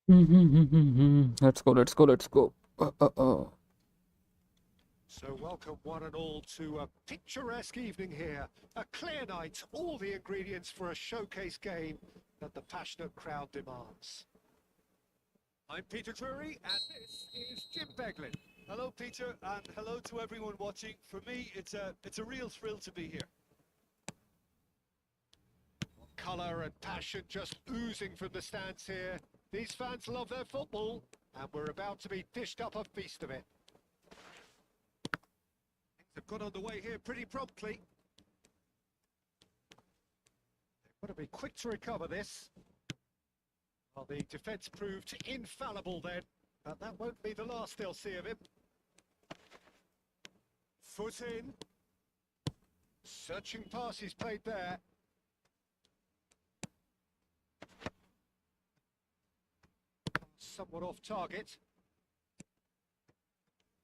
Let's go, let's go, let's go. So welcome one and all to a picturesque evening here. A clear night, all the ingredients for a showcase game that the passionate crowd demands. I'm Peter Drury and this is Jim Beglin. Hello, Peter, and hello to everyone watching. For me, it's a real thrill to be here. Colour and passion just oozing from the stands here. These fans love their football and we're about to be dished up a feast of it. Things have got underway here pretty promptly. They've got to be quick to recover this. Well, the defence proved infallible then, but that won't be the last they'll see of him. Foot in. Searching pass is played there. Somewhat off target.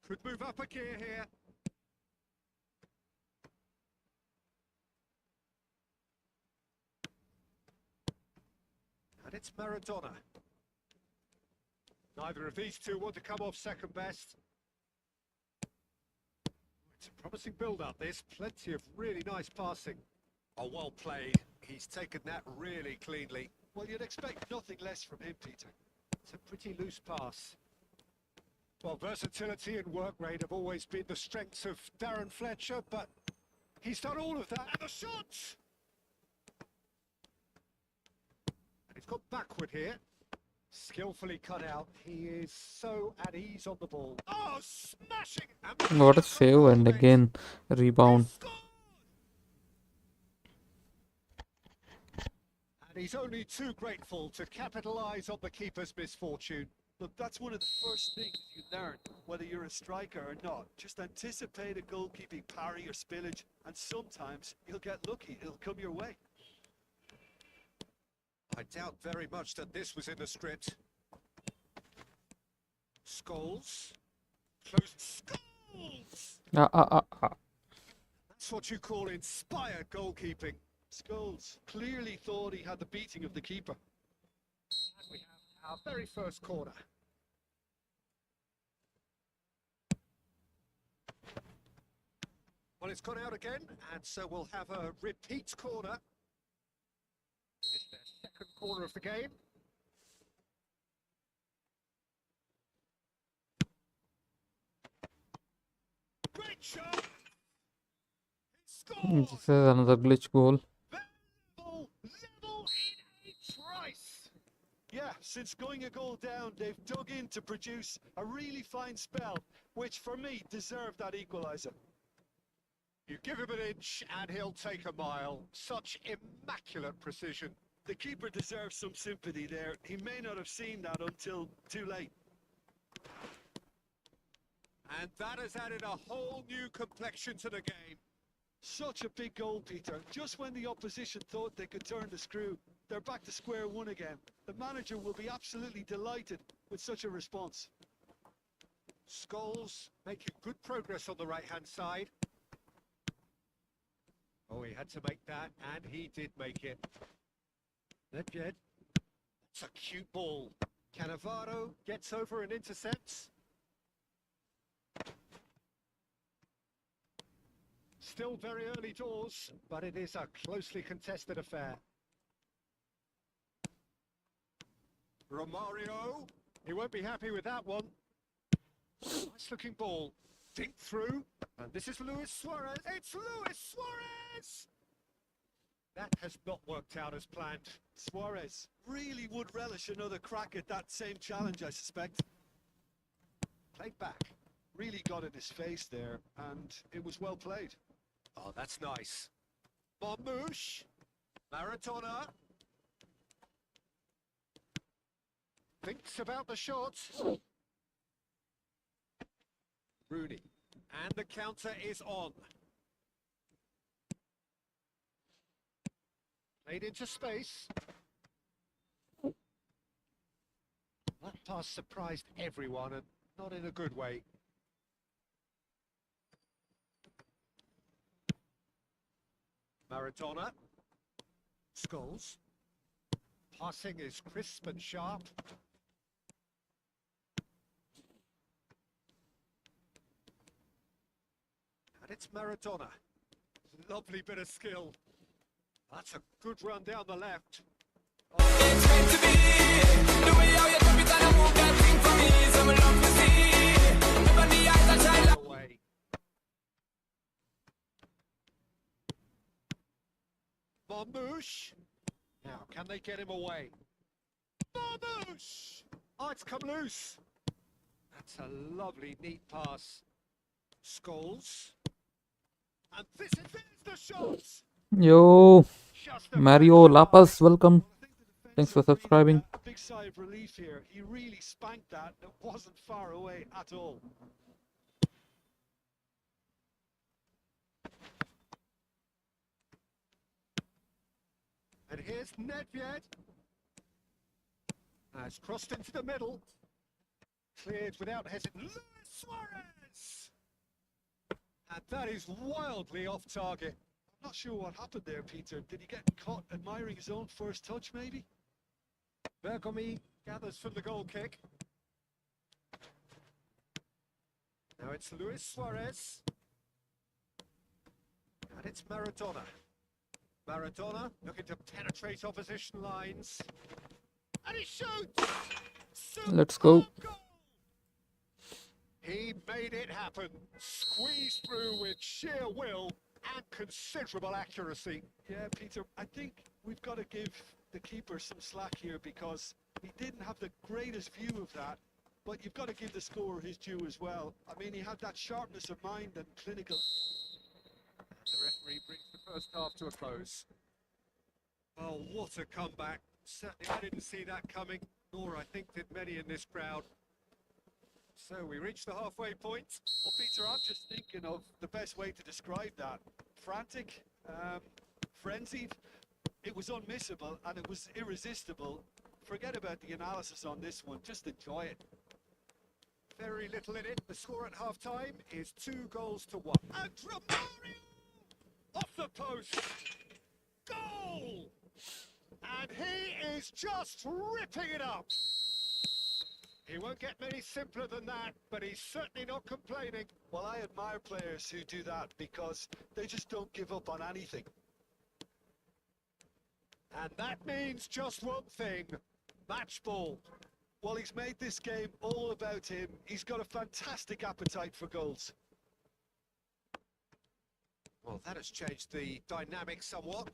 Could move up a gear here. And it's Maradona. Neither of these two want to come off second best. It's a promising build-up, this. Plenty of really nice passing. Oh, well played. He's taken that really cleanly. Well, you'd expect nothing less from him, Peter. It's a pretty loose pass. Well, versatility and work rate have always been the strengths of Darren Fletcher, but he's done all of that. And the shot! And he's got backward here. Skillfully cut out. He is so at ease on the ball. Oh, smashing! What a save, and again rebound. And he's only too grateful to capitalise on the keeper's misfortune. Look, that's one of the first things you learn, whether you're a striker or not. Just anticipate a goalkeeping parry or spillage, and sometimes you'll get lucky. It'll come your way. I doubt very much that this was in the script. Scholes. Close. Scholes! That's what you call inspired goalkeeping. Scholes clearly thought he had the beating of the keeper. And we have our very first corner. Well, it's gone out again, and so we'll have a repeat corner. It's their second corner of the game. Great shot! He This scores! is another glitch goal. Level in a trice! Yeah, since going a goal down, they've dug in to produce a really fine spell, which for me deserved that equaliser. You give him an inch and he'll take a mile. Such immaculate precision. The keeper deserves some sympathy there. He may not have seen that until too late. And that has added a whole new complexion to the game. Such a big goal, Peter. Just when the opposition thought they could turn the screw, they're back to square one again. The manager will be absolutely delighted with such a response. Scholes making good progress on the right-hand side. Oh, he had to make that, and he did make it. Nedved. It's a cute ball. Cannavaro gets over and intercepts. Still very early doors, but it is a closely contested affair. Romario. He won't be happy with that one. Nice looking ball. Dink through. And this is Luis Suarez. It's Luis Suarez! That has not worked out as planned. Suarez really would relish another crack at that same challenge, I suspect. Played back. Really got in his face there, and it was well played. Oh, that's nice. Marmouche. Maradona. Thinks about the shot. Rooney. And the counter is on. Played into space. That pass surprised everyone, and not in a good way. Maradona. Scholes. Passing is crisp and sharp. And it's Maradona. Lovely bit of skill. That's a good run down the left. It's meant to be the way how you drop it and move that thing for me. So I love to see. Never the eyes that shine. Away. Marmouche. Now, can they get him away? Marmouche! Oh, it's come loose. That's a lovely, neat pass. Scholes. And this is the shot. Yo, Just a Mario Lapas, welcome. I think the Thanks for defensive subscribing. breather, a big sigh of relief here. He really spanked that. It wasn't far away at all. And here's Nedved. Has crossed into the middle. Cleared without hesitation. Luis Suarez! And that is wildly off target. I'm not sure what happened there, Peter. Did he get caught admiring his own first touch, maybe? Bergomi gathers from the goal kick. Now it's Luis Suarez. And it's Maradona. Maradona looking to penetrate opposition lines. And he shoots! Let's go. Goal! He made it happen. Squeezed through with sheer will and considerable accuracy. Yeah, Peter, I think we've got to give the keeper some slack here because he didn't have the greatest view of that, but you've got to give the scorer his due as well. I mean, he had that sharpness of mind and clinical. The referee brings the first half to a close. Oh, what a comeback. Certainly I didn't see that coming, nor I think did many in this crowd. So we reach the halfway point. Well, Peter, I'm just thinking of the best way to describe that. Frantic, frenzied. It was unmissable and it was irresistible. Forget about the analysis on this one. Just enjoy it. Very little in it. The score at half-time is 2-1. And Romario! Off the post! Goal! And he is just ripping it up! He won't get many simpler than that, but he's certainly not complaining. Well, I admire players who do that because they just don't give up on anything. And that means just one thing, match ball. Well, he's made this game all about him. He's got a fantastic appetite for goals. Well, that has changed the dynamic somewhat.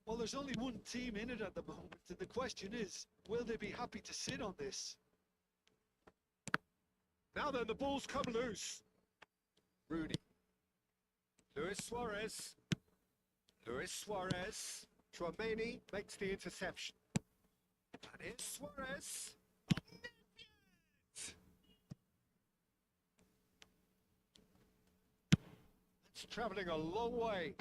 Well, there's only one team in it at the moment, and the question is, will they be happy to sit on this? Now then, the ball's come loose. Rooney. Luis Suarez. Luis Suarez. Tchouaméni makes the interception. And here's Suarez. It's travelling a long way.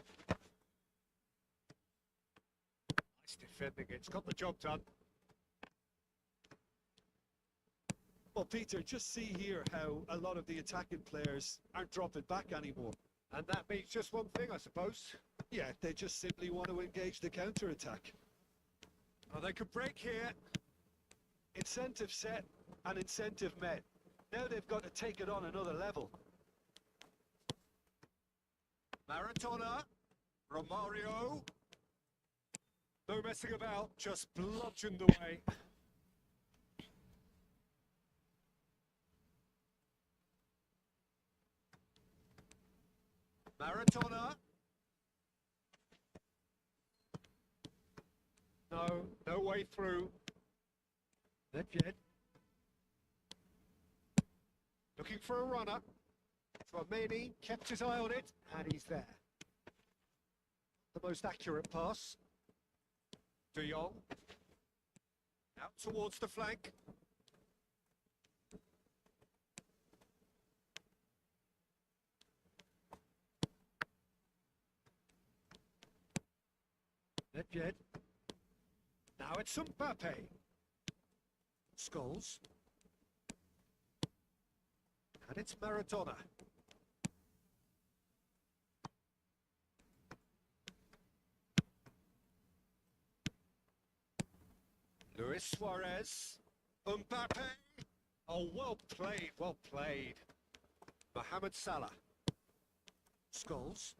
Nice defending. It's got the job done. Well, Peter, just see here how a lot of the attacking players aren't dropping back anymore. And that means just one thing, I suppose. Yeah, they just simply want to engage the counter-attack. Oh, they could break here. Incentive set and incentive met. Now they've got to take it on another level. Maradona. Romario. No messing about, just bludgeoned away. Maradona. No way through. Nedved. Looking for a runner. Tchouaméni kept his eye on it, and he's there. The most accurate pass. De Jong. Out towards the flank. Nedved. Now it's Mbappe. Scholes. And it's Maradona. Luis Suarez. Mbappe. Oh, well played, well played. Mohamed Salah. Scholes.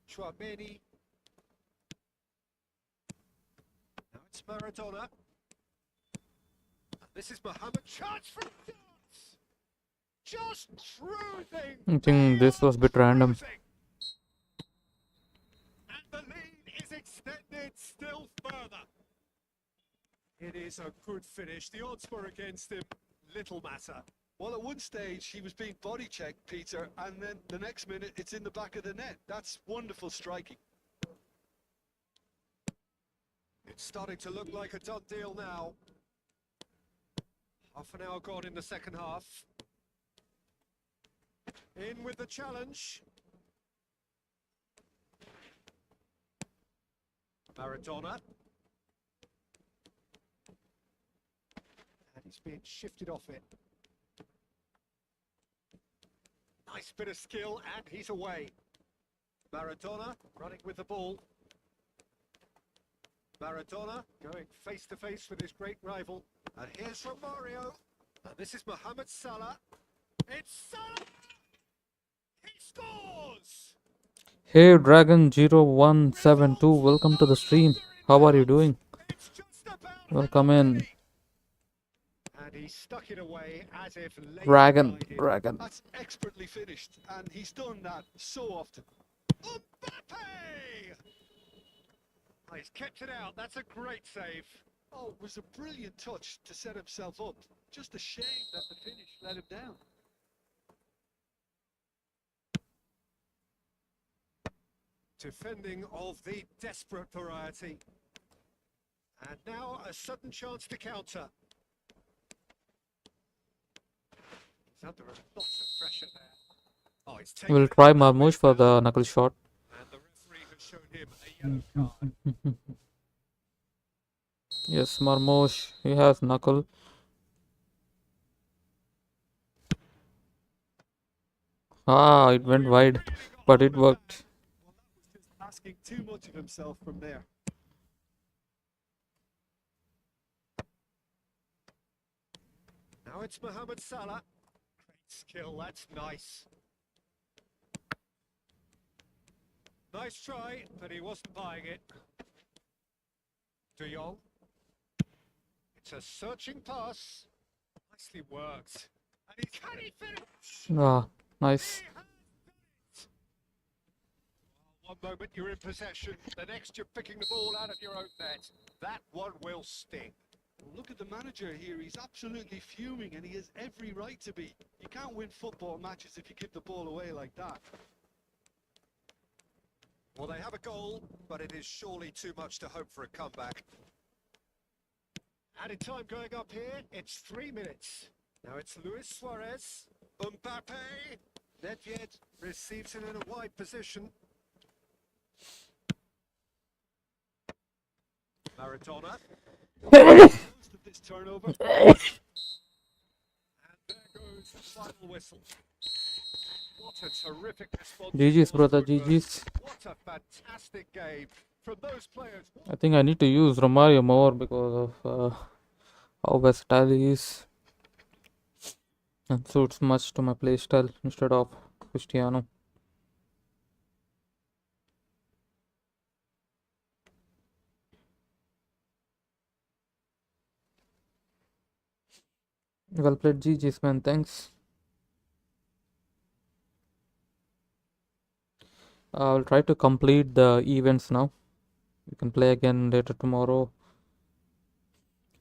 Tchouaméni. Now it's Maradona. And this is Mohamed. Chance for shots! Just cruising! I think this was a bit random. And the lead is extended still further. It is a good finish. The odds were against him. Little matter. Well, at one stage, he was being body checked, Peter, and then the next minute, it's in the back of the net. That's wonderful striking. It's starting to look like a done deal now. Half an hour gone in the second half. In with the challenge. Maradona. And he's being shifted off it. Nice bit of skill, and he's away. Maradona running with the ball. Maradona going face to face with his great rival. And here's Romario. And this is Mohamed Salah. It's Salah! He scores! Hey Dragon0172, welcome to the stream. How are you doing? It's just about Welcome in. and he stuck it away as if Dragon. That's expertly finished, and he's done that so often. Mbappe! Oh, he's kept it out. That's a great save. Oh, it was a brilliant touch to set himself up. Just a shame that the finish let him down. Defending of the desperate variety. And now a sudden chance to counter. He's under lots of pressure there. Oh, he's taken We'll it try out that way Marmoush for well. the knuckle shot. And the referee has shown him a yellow card. Yes, Marmoush, he has knuckle. Ah, it went wide, but it worked. Well, that was just asking too much of himself from there. Now it's Mohamed Salah. Great skill, that's nice. Nice try, but he wasn't buying it. De Jong. It's a searching pass. Nicely worked. And can he finish? Ah, nice. He has done it. One moment you're in possession, the next you're picking the ball out of your own net. That one will sting. Well, look at the manager here. He's absolutely fuming, and he has every right to be. You can't win football matches if you give the ball away like that. Well, they have a goal, but it is surely too much to hope for a comeback. Added time going up here, it's 3 minutes. Now it's Luis Suarez. Mbappe. Nedved receives it in a wide position. Maradona. Most of this turnover. And there goes the final whistle. What a terrific response. GG's, brother, GG's. What a fantastic game from those players. I think I need to use Romario more because of how versatile he is. And suits much to my playstyle instead of Cristiano. Well played, GG's, man. Thanks. I'll try to complete the events now. We can play again later tomorrow.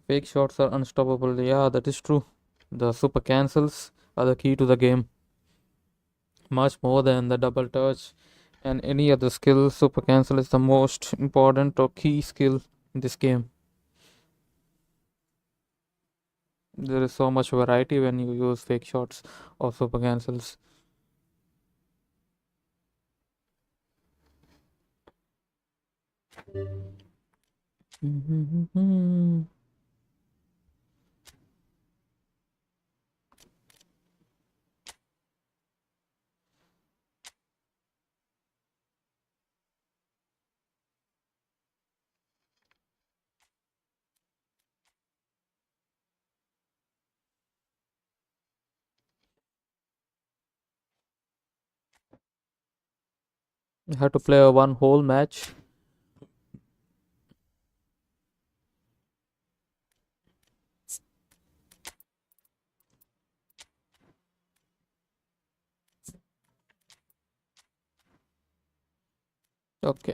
Fake shots are unstoppable. Yeah, that is true. The super cancels are the key to the game. Much more than the double touch and any other skill. Super cancel is the most important or key skill in this game. There is so much variety when you use fake shots or super cancels. You have to play one whole match. Okay.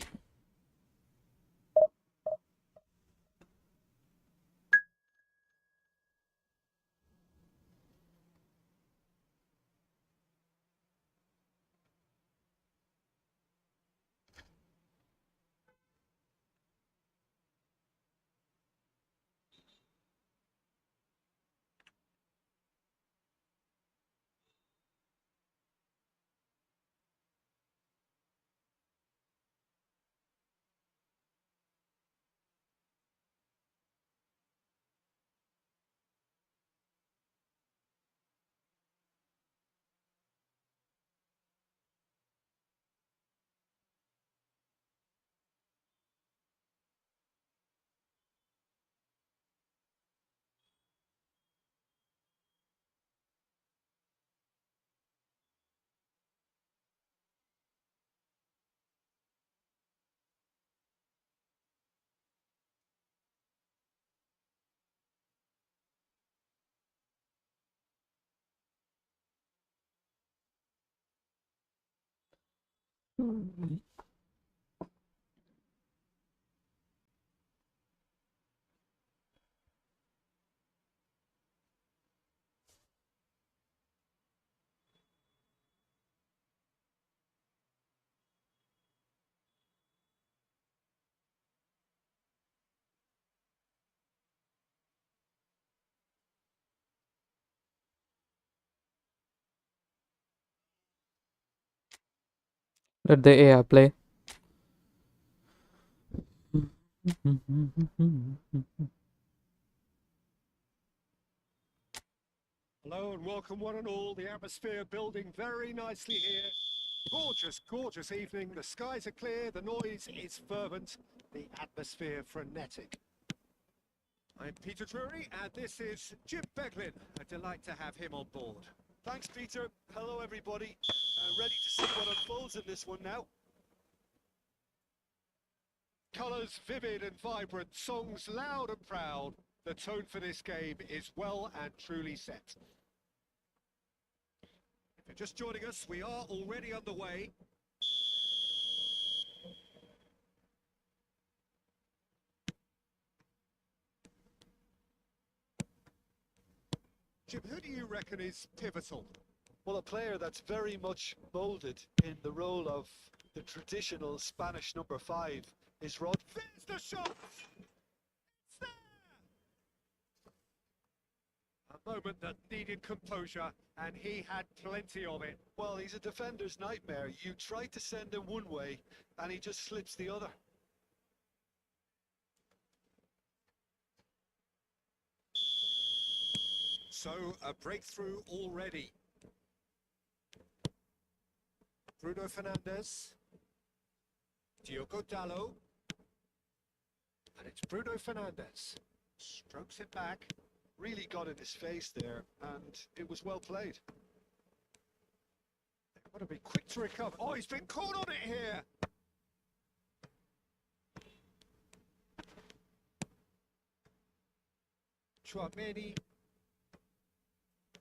Let the AI play. Hello and welcome one and all. The atmosphere building very nicely here. Gorgeous, gorgeous evening. The skies are clear, the noise is fervent, the atmosphere frenetic. I'm Peter Drury and this is Jim Beglin. A delight to have him on board. Thanks, Peter. Hello, everybody. Ready to see what unfolds in this one now. Colours vivid and vibrant, songs loud and proud. The tone for this game is well and truly set. If you're just joining us, we are already underway. Jim, who do you reckon is pivotal? Well, a player that's very much moulded in the role of the traditional Spanish number 5 is Rod. There's the shot! It's there! A moment that needed composure, and he had plenty of it. Well, he's a defender's nightmare. You try to send him one way, and he just slips the other. So, a breakthrough already. Bruno Fernandes. Diogo Dallo. And it's Bruno Fernandes. Strokes it back. Really got in his face there, and it was well played. They've got to be quick to recover. Oh, he's been caught on it here. Chouameni.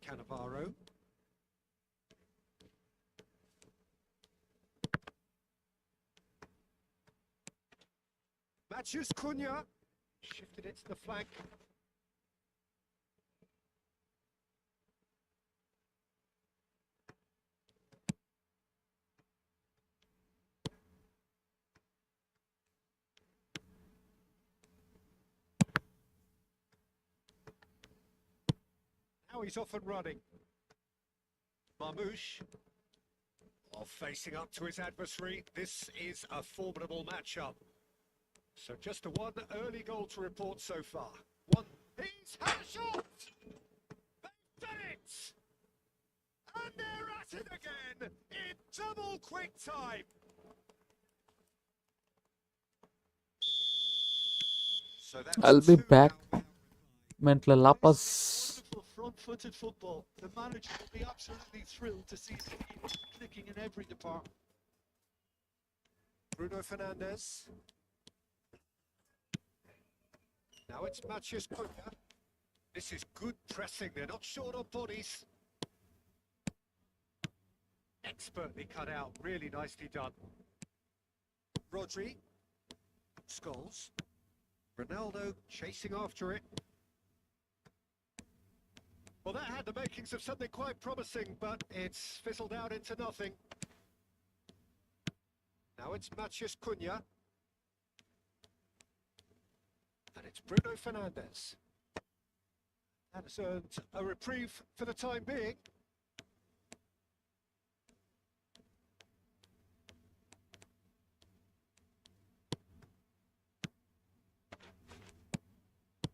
Cannavaro. Matthews Cunha. Shifted it to the flank. Now he's off and running. Marmouche. While facing up to his adversary, this is a formidable matchup. So just the one early goal to report so far. One. He's had a shot! They've done it! And they're at it again in double quick time. So that's I'll be two back. now. Mental lapas. Wonderful front-footed football. The manager will be absolutely thrilled to see his team clicking in every department. Bruno Fernandes. Now it's Mathias Cunha. This is good pressing. They're not short on bodies. Expertly cut out. Really nicely done. Rodri. Scholes. Ronaldo chasing after it. Well, that had the makings of something quite promising, but it's fizzled out into nothing. Now it's Mathias Cunha. And it's Bruno Fernandes. That has earned a reprieve for the time being.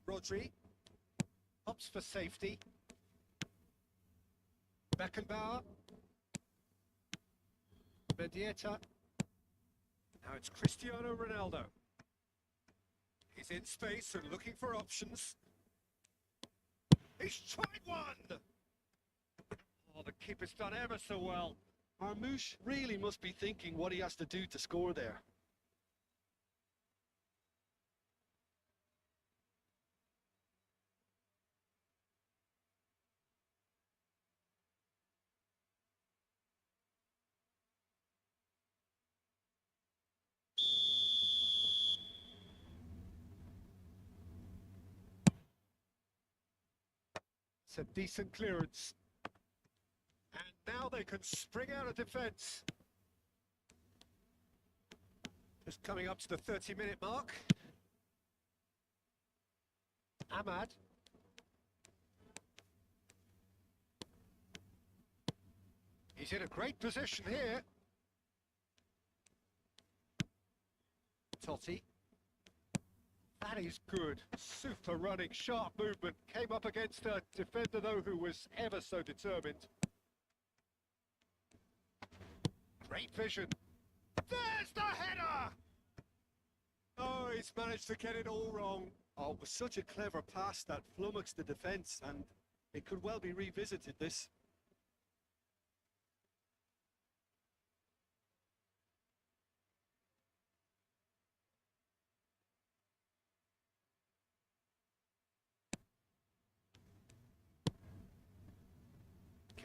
Rodri. Opts for safety. Beckenbauer. Mendieta. Now it's Cristiano Ronaldo. He's in space and looking for options. He's tried one! Oh, the keeper's done ever so well. Marmouche really must be thinking what he has to do to score there. That's a decent clearance. And now they can spring out of defence. Just coming up to the 30-minute mark. Ahmad. He's in a great position here. Totti. That is good. Super running, sharp movement. Came up against a defender, though, who was ever so determined. Great vision. There's the header! Oh, he's managed to get it all wrong. Oh, it was such a clever pass that flummoxed the defence, and it could well be revisited, this.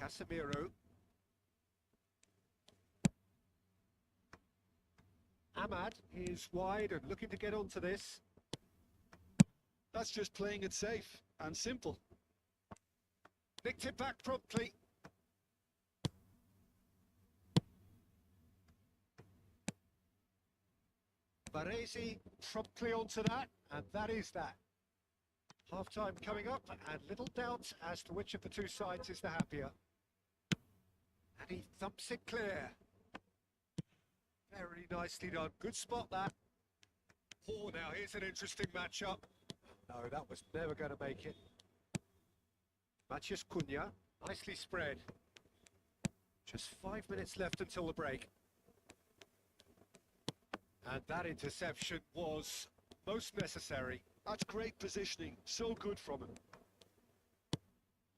Casemiro. Ahmad is wide and looking to get onto this. That's just playing it safe and simple. Nicked it back promptly. Baresi promptly onto that, and that is that. Half-time coming up, and little doubt as to which of the two sides is the happier. And he thumps it clear. Very nicely done. Good spot, that. Oh, now here's an interesting matchup. No, that was never going to make it. Matheus Cunha, nicely spread. Just 5 minutes left until the break. And that interception was most necessary. That's great positioning. So good from him.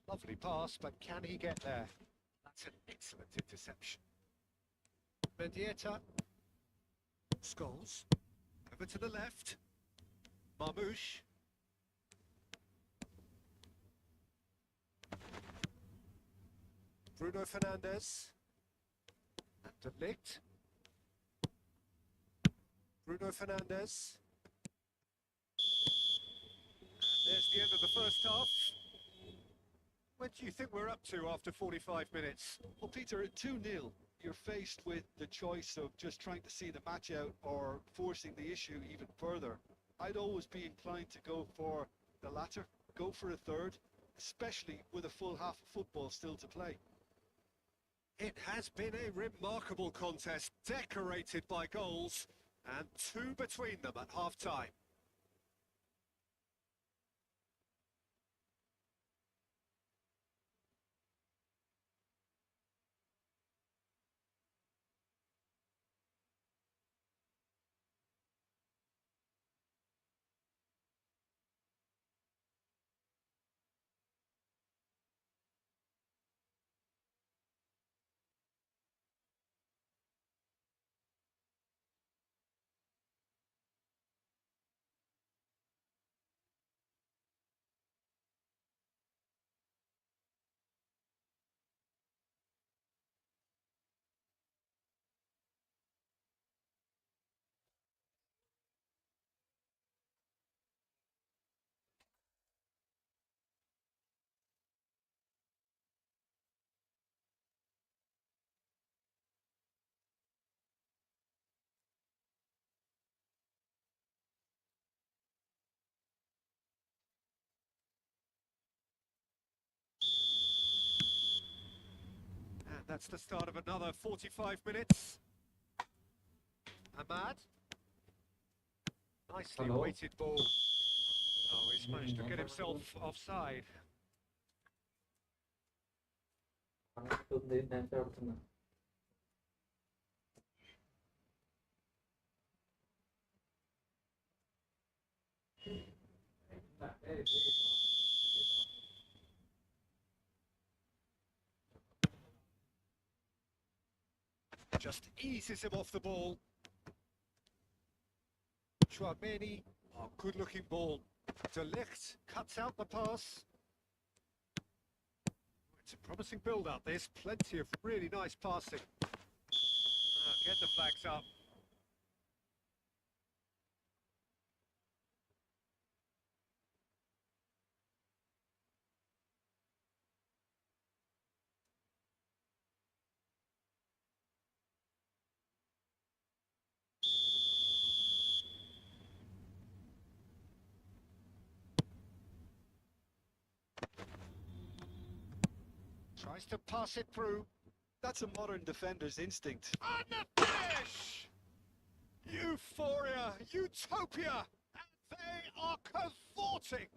Lovely pass, but can he get there? That's an excellent interception. Mendieta. Scholes. Over to the left. Marmouche. Bruno Fernandes. And De Ligt. Bruno Fernandes. And there's the end of the first half. What do you think we're up to after 45 minutes? Well, Peter, at 2-0, you're faced with the choice of just trying to see the match out or forcing the issue even further. I'd always be inclined to go for the latter, go for a third, especially with a full half of football still to play. It has been a remarkable contest, decorated by goals, and two between them at half-time. And that's the start of another 45 minutes. Ahmad. Nicely Hello? weighted ball. Oh, he's managed to get himself offside. Just eases him off the ball. Chouameni, oh, good-looking ball. De Ligt cuts out the pass. It's a promising build-up. There's plenty of really nice passing. Get the flags up. Tries to pass it through. That's a modern defender's instinct. And the finish! Euphoria, utopia, and they are cavorting.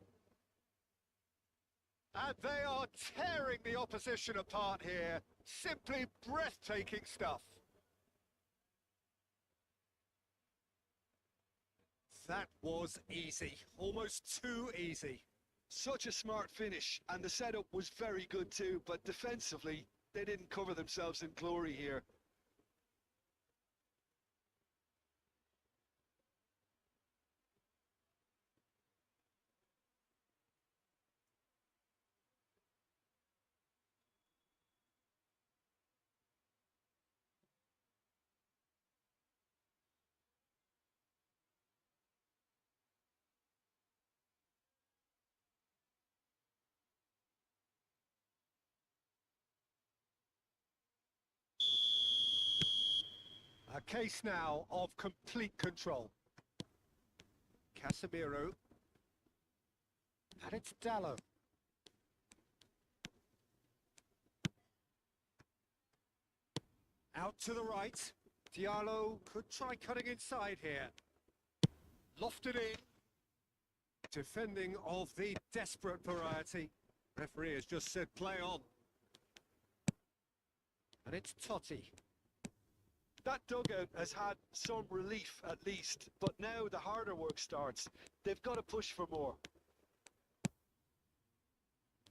And they are tearing the opposition apart here. Simply breathtaking stuff. That was easy, almost too easy. Such a smart finish, and the setup was very good too, but defensively, they didn't cover themselves in glory here. A case now of complete control. Casemiro. And it's Dallo. Out to the right. Diallo could try cutting inside here. Lofted in. Defending of the desperate variety. Referee has just said play on. And it's Totti. That dugout has had some relief at least, but now the harder work starts. They've got to push for more.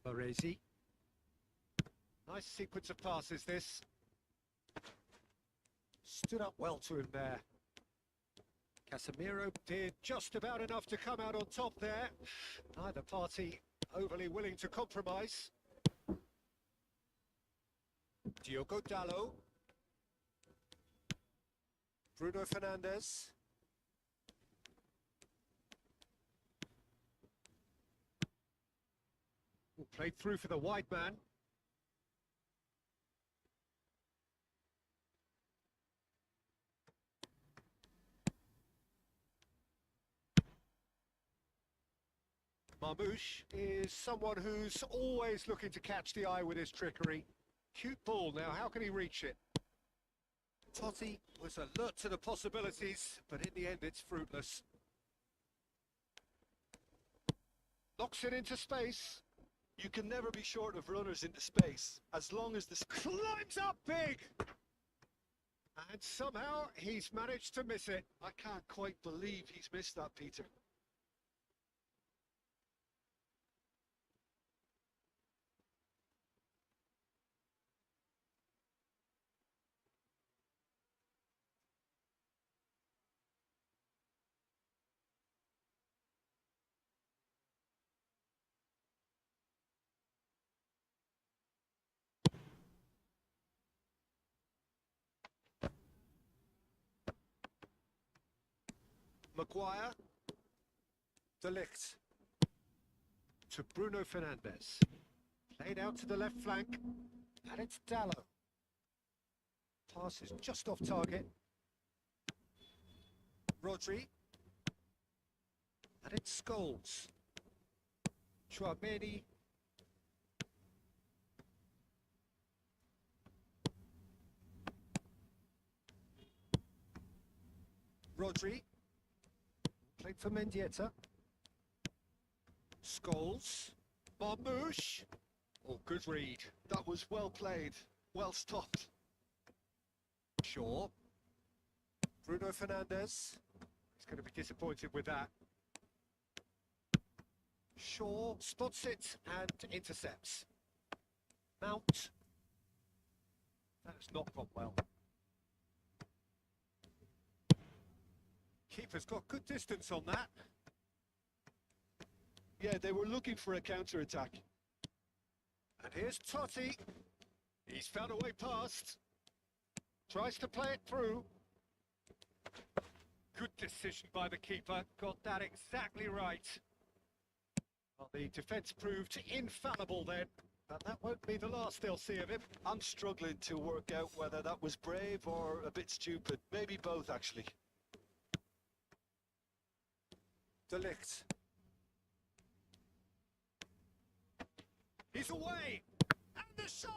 Baresi. Nice sequence of passes this. Stood up well to him there. Casemiro did just about enough to come out on top there. Neither party overly willing to compromise. Diogo Dallo. Bruno Fernandes. Played through for the wide man. Marmouche is someone who's always looking to catch the eye with his trickery. Cute ball now, how can he reach it? Totti was alert to the possibilities, but in the end it's fruitless. Knocks it into space. You can never be short of runners into space, as long as the... Climbs up big! And somehow he's managed to miss it. I can't quite believe he's missed that, Peter. Maguire. De Ligt. To Bruno Fernandes. Played out to the left flank. And it's Dallo. Pass is just off target. Rodri. And it's Scholes. Chouameni. Rodri. Played for Mendieta. Scholes. Marmouche. Oh, good read. That was well played, well stopped. Shaw. Bruno Fernandes. He's going to be disappointed with that. Shaw spots it and intercepts. Mount. That has not gone well. Keeper's got good distance on that. Yeah, they were looking for a counter-attack. And here's Totti. He's found a way past. Tries to play it through. Good decision by the keeper. Got that exactly right. Well, the defence proved infallible then. But that won't be the last they'll see of him. I'm struggling to work out whether that was brave or a bit stupid. Maybe both, actually. De Ligt. He's away! And the shot!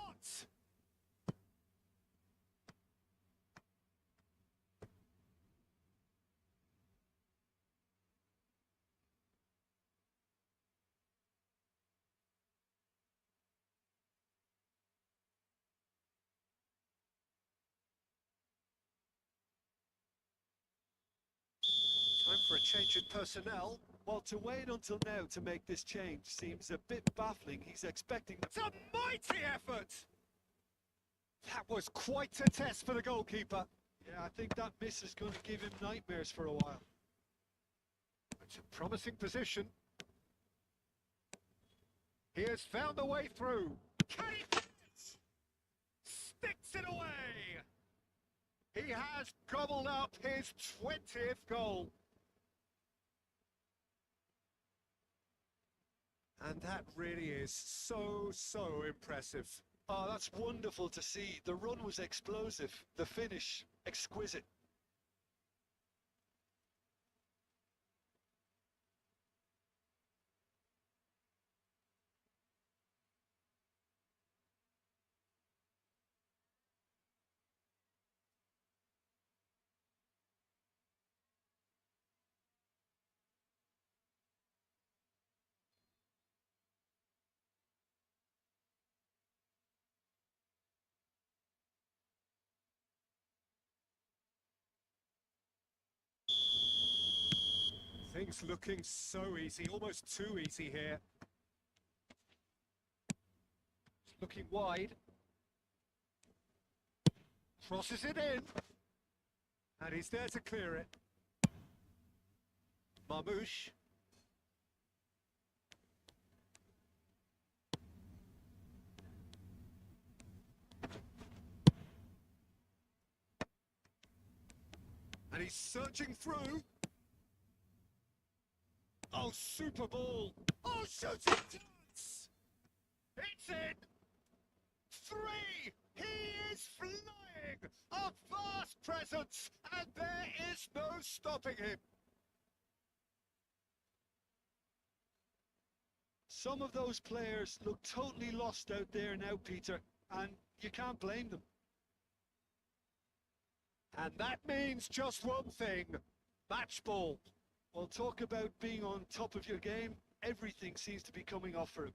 Time for a change in personnel. Well, to wait until now to make this change seems a bit baffling. He's expecting... It's a mighty effort! That was quite a test for the goalkeeper. Yeah, I think that miss is going to give him nightmares for a while. It's a promising position. He has found a way through. Can he finish? Sticks it away! He has gobbled up his 20th goal. And that really is so impressive. Oh, that's wonderful to see. The run was explosive. The finish, exquisite. Things looking so easy, almost too easy here. It's looking wide. Crosses it in. And he's there to clear it. Marmouche. And he's searching through. Oh, super ball. Oh, shooting chance. It's in. 3. He is flying. A vast presence. And there is no stopping him. Some of those players look totally lost out there now, Peter, and you can't blame them. And that means just one thing. Match ball. Well, talk about being on top of your game. Everything seems to be coming off for him.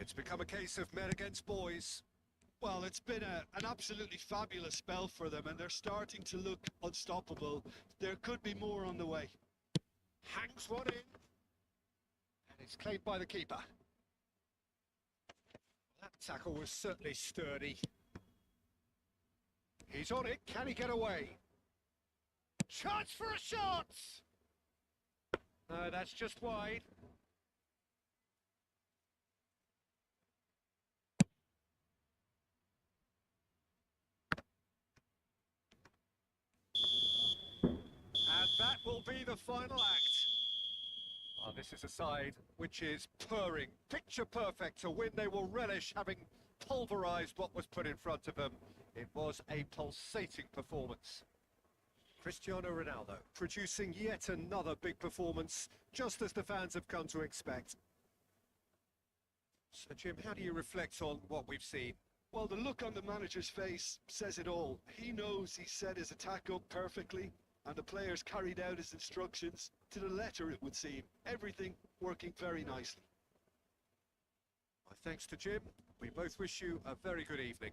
It's become a case of men against boys. Well, it's been an absolutely fabulous spell for them, and they're starting to look unstoppable. There could be more on the way. Hangs one in. And it's claimed by the keeper. That tackle was certainly sturdy. He's on it. Can he get away? Chance for a shot! No, that's just wide. And that will be the final act. Oh, this is a side which is purring, picture perfect, a win they will relish, having pulverised what was put in front of them. It was a pulsating performance. Cristiano Ronaldo producing yet another big performance, just as the fans have come to expect. So Jim, how do you reflect on what we've seen? Well, the look on the manager's face says it all. He knows he set his attack up perfectly, and the players carried out his instructions to the letter, it would seem. Everything working very nicely. My thanks to Jim. We both wish you a very good evening.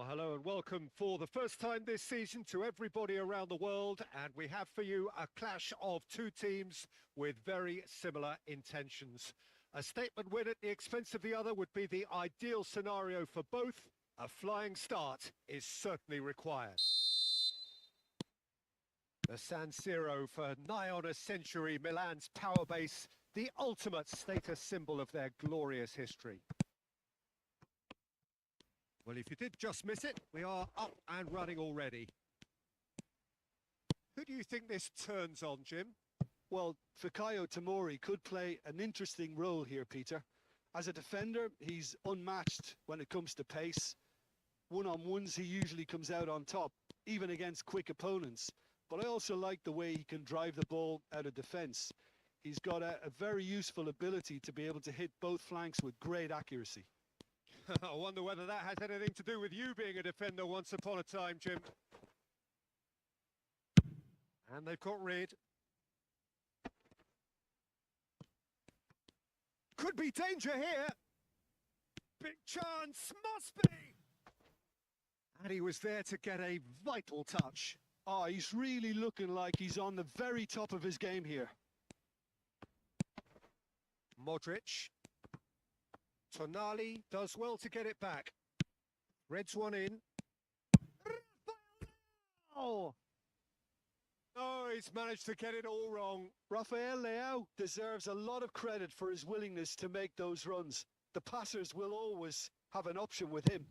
Well, hello and welcome for the first time this season to everybody around the world. And we have for you a clash of two teams with very similar intentions. A statement win at the expense of the other would be the ideal scenario for both. A flying start is certainly required. The San Siro for nigh on a century, Milan's power base, the ultimate status symbol of their glorious history. Well, if you did just miss it, we are up and running already. Who do you think this turns on, Jim? Well, Fikayo Tomori could play an interesting role here, Peter. As a defender, he's unmatched when it comes to pace. One-on-ones, he usually comes out on top, even against quick opponents. But I also like the way he can drive the ball out of defence. He's got a very useful ability to be able to hit both flanks with great accuracy. I wonder whether that has anything to do with you being a defender once upon a time, Jim. And they've got rid. Could be danger here. Big chance, must be. And he was there to get a vital touch. Oh, he's really looking like he's on the very top of his game here. Modric. Tonali does well to get it back. Reds one in. Oh! Oh, he's managed to get it all wrong. Rafael Leao deserves a lot of credit for his willingness to make those runs. The passers will always have an option with him.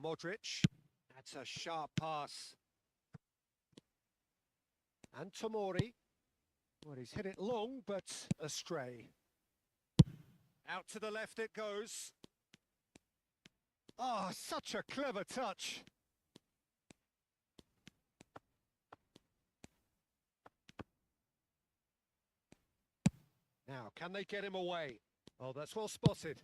Modric. That's a sharp pass. And Tomori. Well, he's hit it long, but astray. Out to the left it goes. Oh, such a clever touch. Now, can they get him away? Oh, that's well spotted.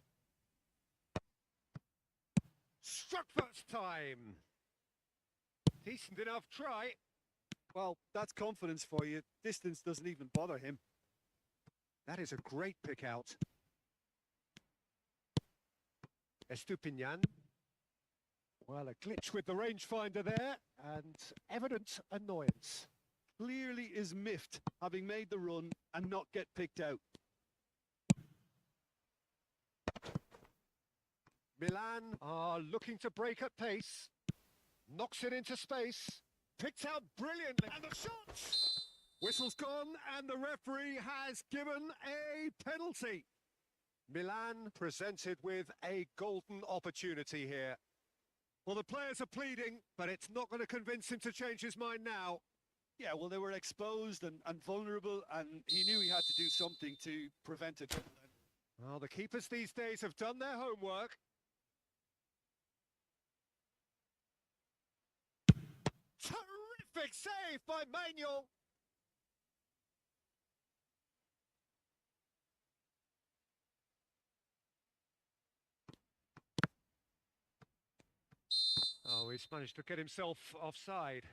Struck first time. Decent enough try. Well, that's confidence for you. Distance doesn't even bother him. That is a great pick out. Estupinian. Well, a glitch with the rangefinder there, and evident annoyance. Clearly is miffed, having made the run and not get picked out. Milan are looking to break at pace. Knocks it into space. Picked out brilliantly. And the shot! Whistle's gone, and the referee has given a penalty. Milan presented with a golden opportunity here. Well, the players are pleading, but it's not going to convince him to change his mind now. Yeah, well, they were exposed and vulnerable, and he knew he had to do something to prevent it. Well, the keepers these days have done their homework. Terrific save by Manuel. Oh, he's managed to get himself offside.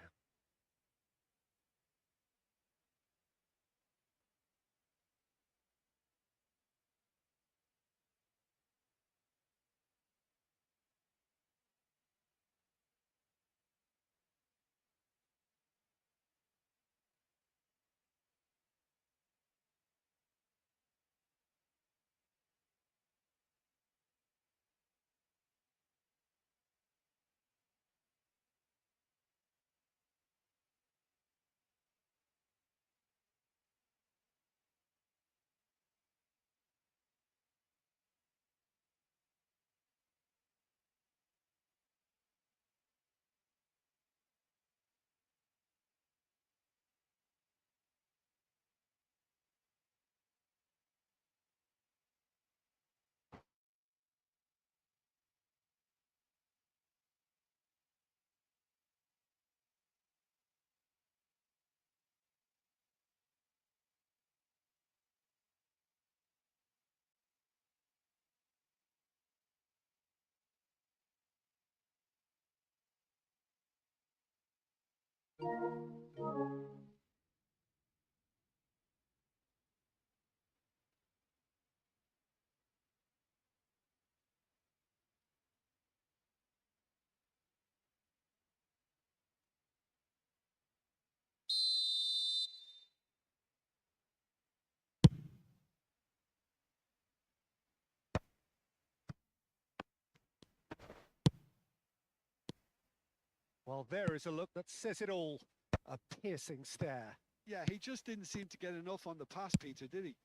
Well, there is a look that says it all. A piercing stare. Yeah, he just didn't seem to get enough on the pass, Peter, did he?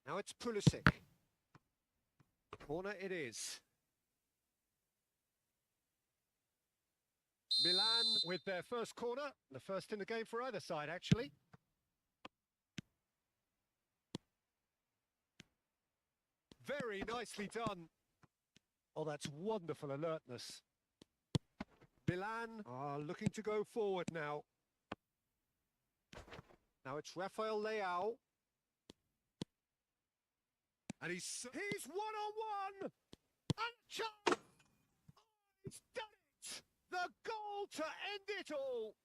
Now it's Pulisic. Corner it is. Milan with their first corner. The first in the game for either side, actually. Very nicely done. Oh, that's wonderful alertness. Milan are looking to go forward now. Now it's Rafael Leao. And he's one-on-one! And a chance! Oh, he's done it! The goal to end it all!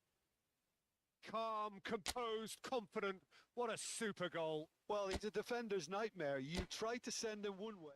Calm, composed, confident. What a super goal. Well, he's a defender's nightmare. You try to send him one way.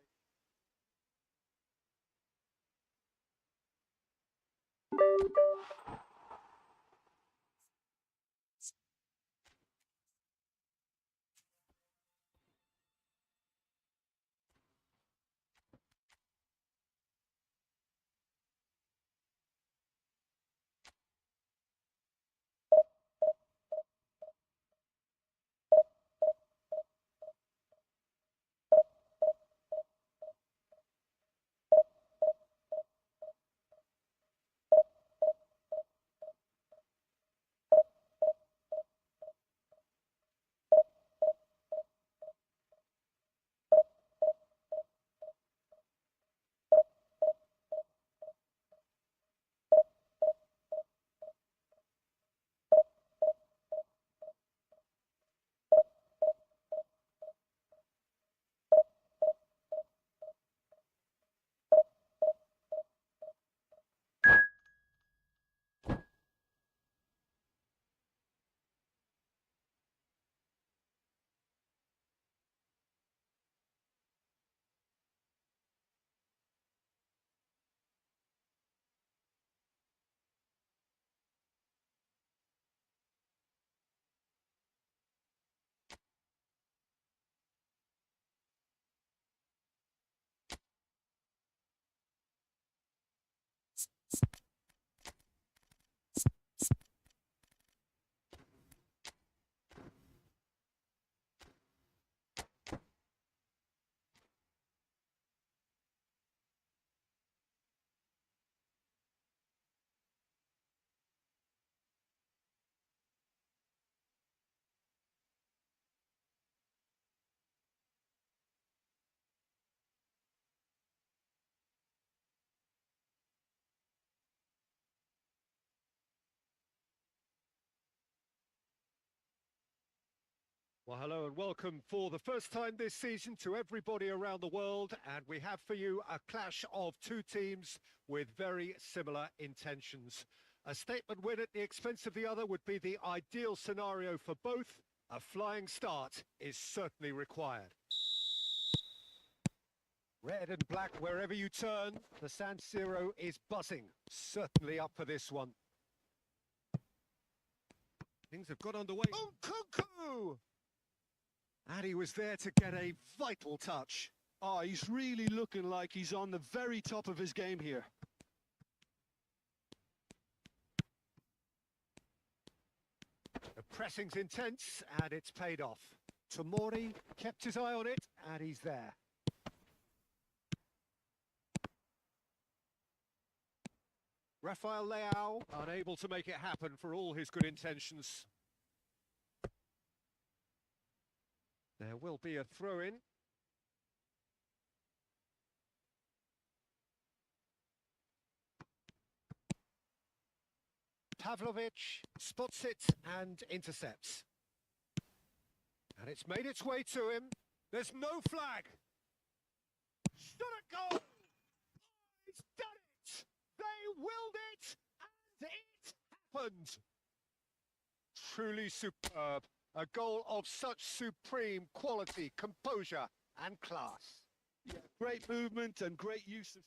Well, hello and welcome for the first time this season to everybody around the world. And we have for you a clash of two teams with very similar intentions. A statement win at the expense of the other would be the ideal scenario for both. A flying start is certainly required. Red and black wherever you turn, the San Siro is buzzing. Certainly up for this one. Things have got underway. Oh, Cuckoo! And he was there to get a vital touch. Oh, he's really looking like he's on the very top of his game here. The pressing's intense, and it's paid off. Tomori kept his eye on it, and he's there. Rafael Leao unable to make it happen for all his good intentions. There will be a throw-in. Pavlovic spots it and intercepts. And it's made its way to him. There's no flag. Shot at goal! He's done it! They willed it, and it happened! Truly superb. A goal of such supreme quality, composure, and class. Yeah, great movement and great use of...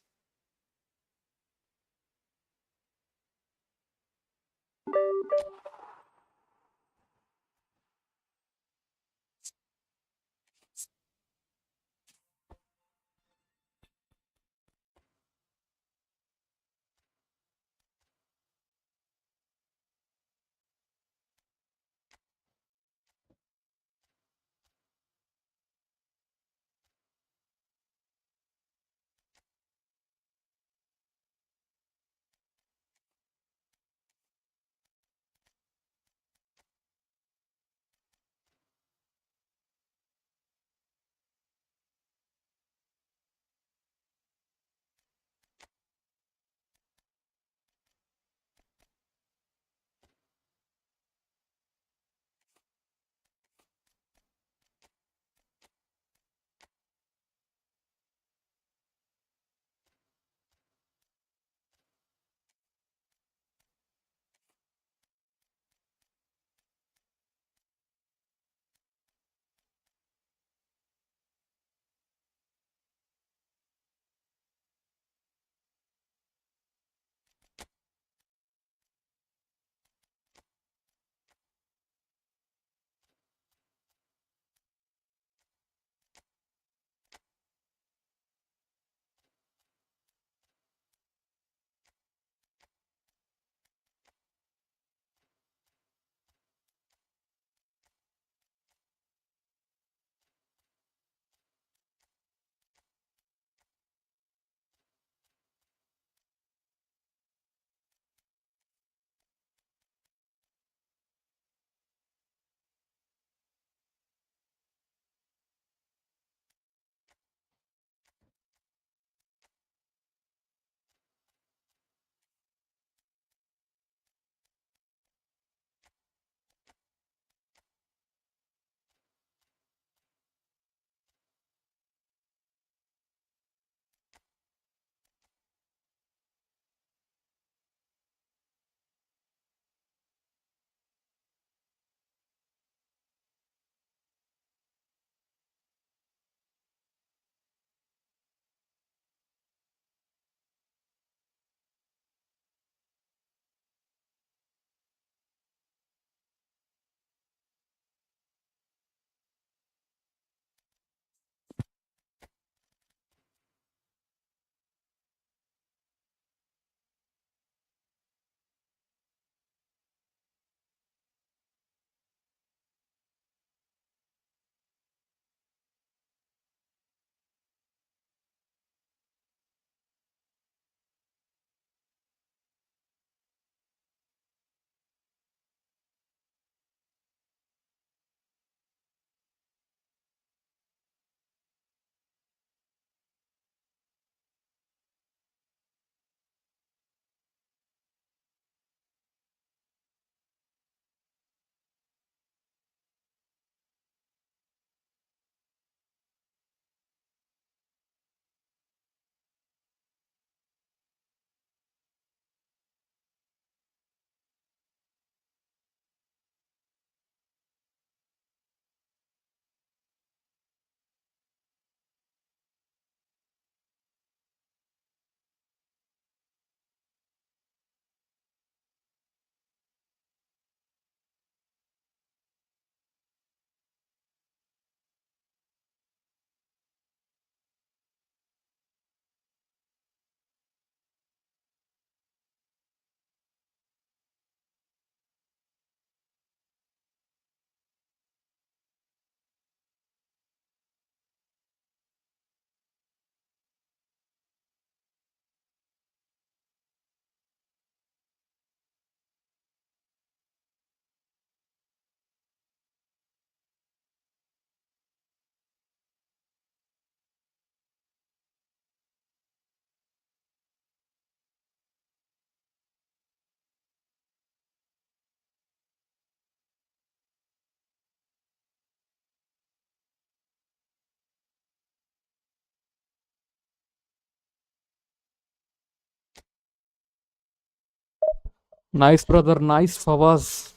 Nice, brother. Nice, Fawaz.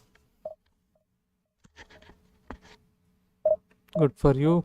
Good for you.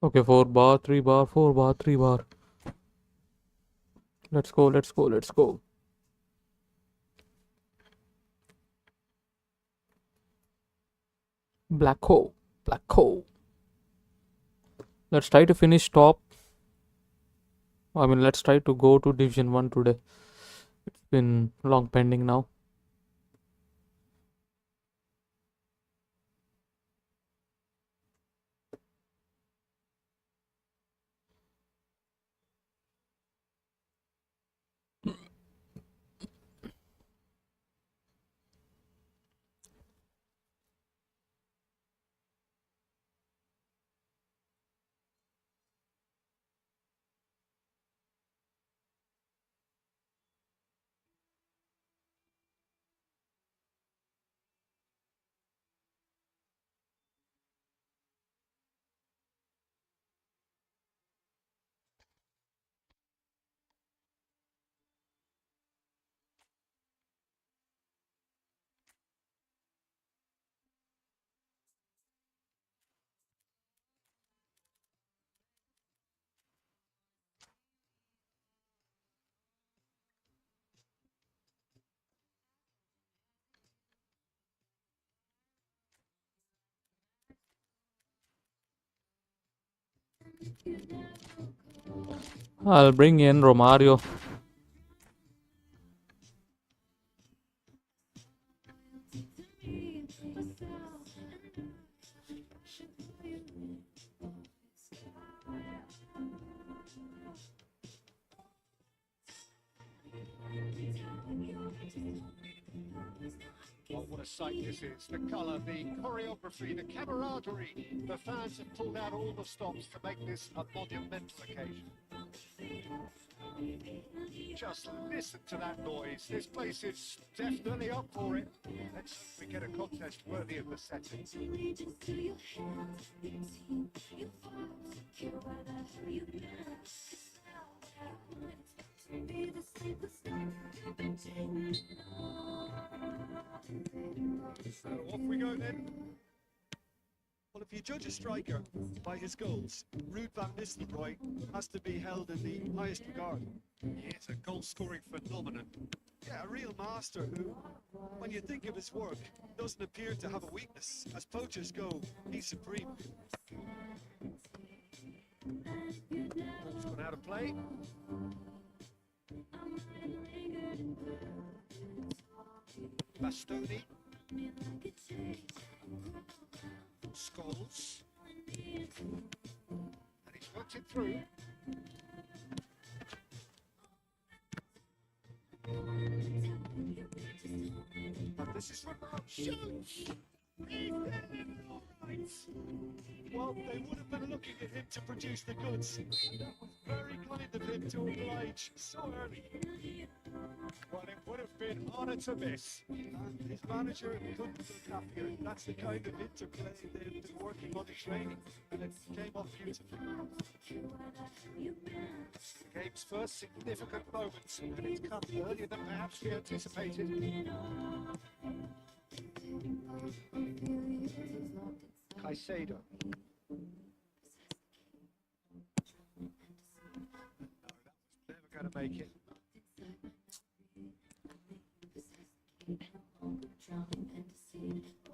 Okay, 4 bar, 3 bar, 4 bar, 3 bar. Let's go, let's go, let's go. Black hole, black hole. Let's try to finish top. I mean, let's try to go to Division 1 today. It's been long pending now. I'll bring in Romario. Oh, what a sight this is. The colour, the choreography, the camaraderie. The fans have pulled out all the stops to make this a monumental occasion. Just listen to that noise. This place is definitely up for it. Let's hope we get a contest worthy of the setting. So off we go then. Well, if you judge a striker by his goals, Ruud van Nistelrooy has to be held in the highest regard. It's a goal-scoring phenomenon. Yeah, a real master who, when you think of his work, doesn't appear to have a weakness. As poachers go, he's supreme. Ball's gone out of play. Bastoni. Scholes. And he's worked it through. And this is from shoots. Well, they would have been looking at him to produce the goods. That was very kind of him to oblige so early. Well, it would have been honour to miss. And his manager couldn't look happier. That's the kind of interplay they've been working on in training, and it came off beautifully. The game's first significant moment, and it's come earlier than perhaps we anticipated. Caicedo. No, that was never going to make it.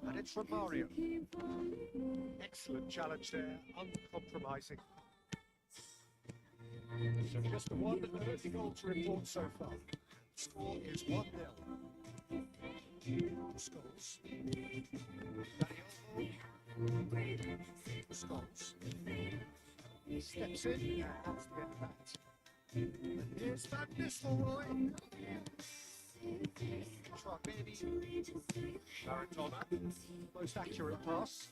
And it's from Mario. Excellent challenge there, uncompromising. So just the one early goal to report so far. Score is 1-0. Scholes. Daniel. Scholes. Steps in, and that's the end of that. And here's Van Nistelrooy. Trapani. Maradona. Most accurate pass.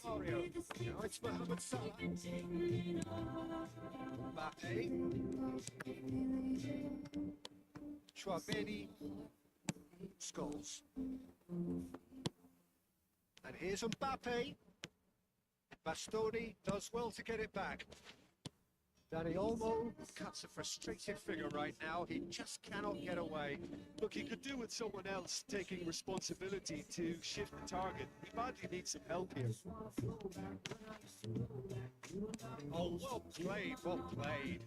Mario. Now it's Mohamed Salah. Mbappe. Trapani. Scholes. And here's Mbappe. Bastoni does well to get it back. Dani Olmo cuts a frustrated figure right now. He just cannot get away. Look, he could do with someone else taking responsibility to shift the target. We badly need some help here. Oh, well played, well played.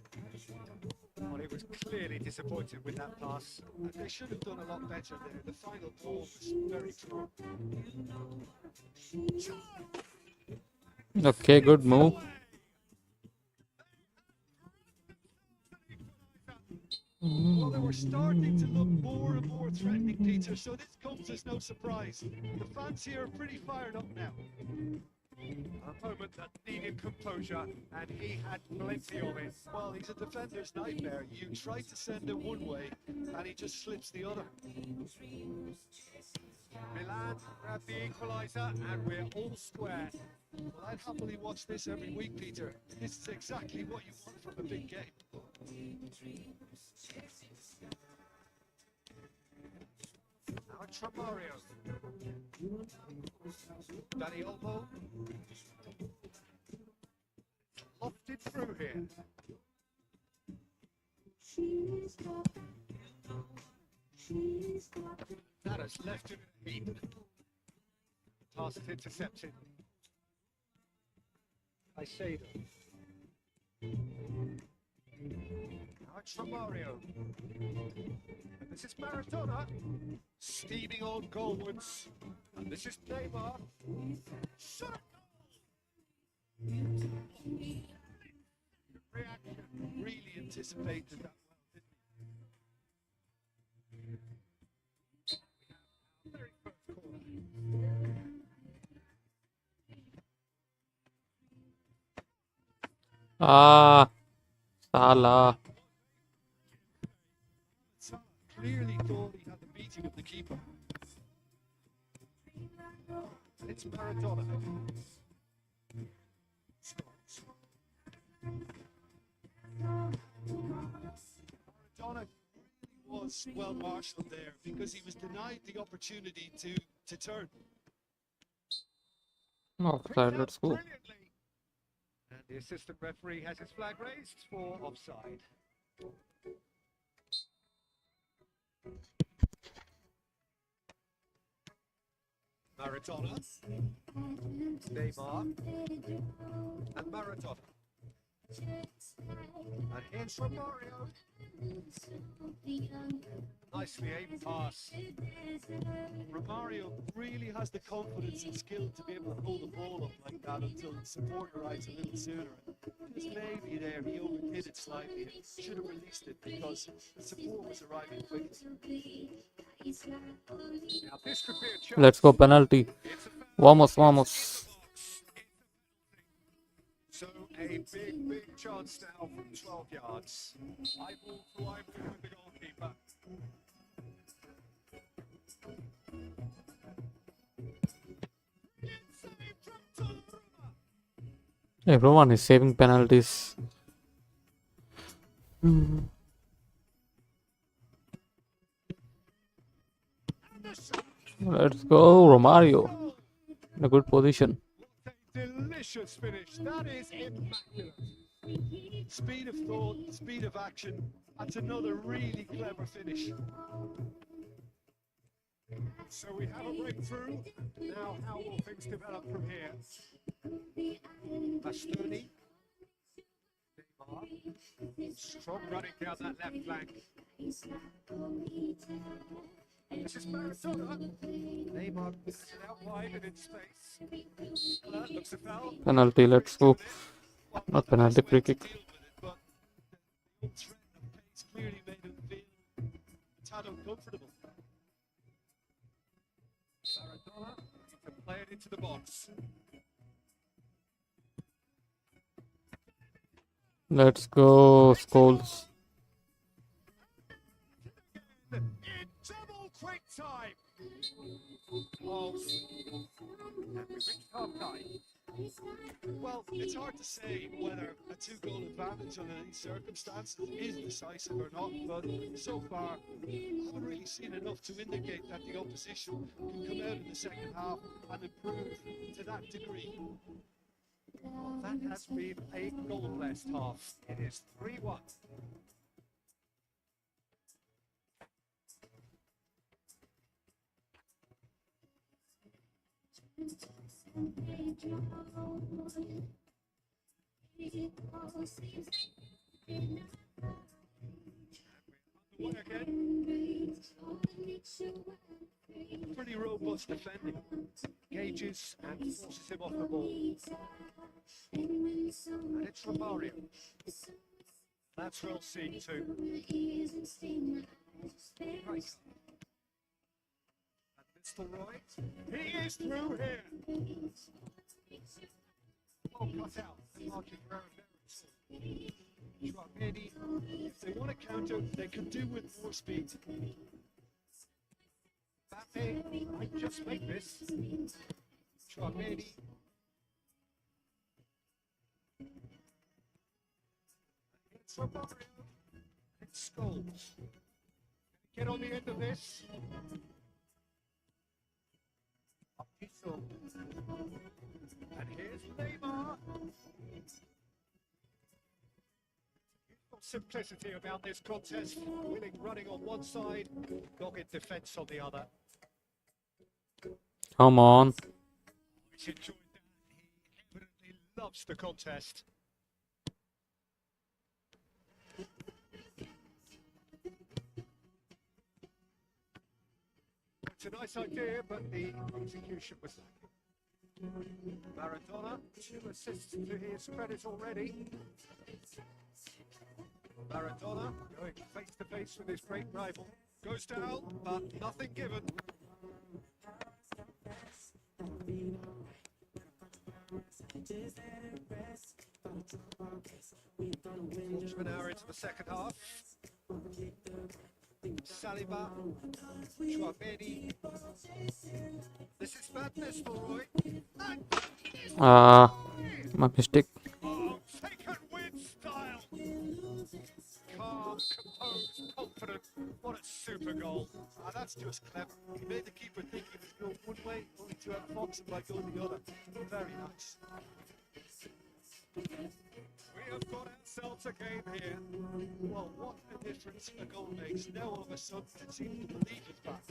Well, he was clearly disappointed with that pass. And they should have done a lot better there. The final ball was very strong. Okay, good move. Well, they were starting to look more and more threatening, Peter, so this comes as no surprise. The fans here are pretty fired up now. A moment that needed composure, and he had plenty of it. Well, he's a defender's nightmare. You try to send him one way, and he just slips the other. Milan grabbed the equaliser, and we're all square. Well, I'd happily watch this every week, Peter. This is exactly what you want from a big game. Now Tramario. Dani Olmo. Lofted through here. That has left him in a heap. Pass is intercepted. I say them. Now it's Romario. And this is Maradona. Steaming on goalwards. And this is Neymar. Shot! Reaction. Really anticipated that well, didn't Very first corner. Ah, Salah. Salah clearly thought he had the beating of the keeper. It's Maradona. Maradona was well marshalled there because he was denied the opportunity to turn. Offside, let's go. Brilliantly. And the assistant referee has his flag raised for offside. Maradona, Neymar, and Maradona. And here's Romario. Nicely aimed pass. Romario really has the confidence and skill to be able to hold the ball up like that until the support arrives a little sooner. Just maybe there he overdid it slightly. Should have released it because the support was arriving quickly. Now this could be a chance. Let's go, penalty. It's a Vamos, vamos. So a big chance now from 12 yards. Eyeball to eyeball with the goalkeeper. Everyone is saving penalties. Let's go, Romario. In a good position. Delicious finish. That is immaculate. Speed of thought, speed of action. That's another really clever finish. So we have a breakthrough. Now how will things develop from here? Bastoni. Neymar. Strong running down that left flank. This is Maradona. Neymar puts it out wide and in space. Well, that looks a foul. Penalty, let's go. Not penalty, free kick. But the threat of pace clearly made him feel a tad uncomfortable. Maradona to play it into the box. Let's go, Scholes. In double quick time. Oh, and we reached half-time. Well, it's hard to say whether a two-goal advantage under these circumstances is decisive or not, but so far, I haven't really seen enough to indicate that the opposition can come out in the second half and improve to that degree. Well, that has been a goal-blessed half. It is 3-1. Underway again. Pretty robust defending. Engages and forces him off the ball. And it's Romario. That's well seen too. Right. And Mr. Roy. He is through here. Oh, cut out. Marking Schwabeni, if they want to counter, they can do with more speed. Mbappe might just make this. Schwabeni. It's Romario. It's Scholes. Get on the end of this. Up and here's Neymar. Simplicity about this contest. Willing running on one side, dogged defence on the other. Come on. He's enjoyed that. He evidently loves the contest. It's a nice idea, but the execution was lacking. Maradona, 2 assists to his credit already. Maradona going face to face with his great rival. Goes down, but nothing given. Quarter of an hour into the second half. Saliba, Schwabeni. This is madness for Roy. My mistake. Oh, taken with style. Calm, composed, confident. What a super goal. Ah, that's just clever. He made the keeper think he was going one way, only to have Fox by going the other. Very nice. We have got ourselves a game here. Well, what a difference a goal makes. Now all of a sudden it seems to believe it's back.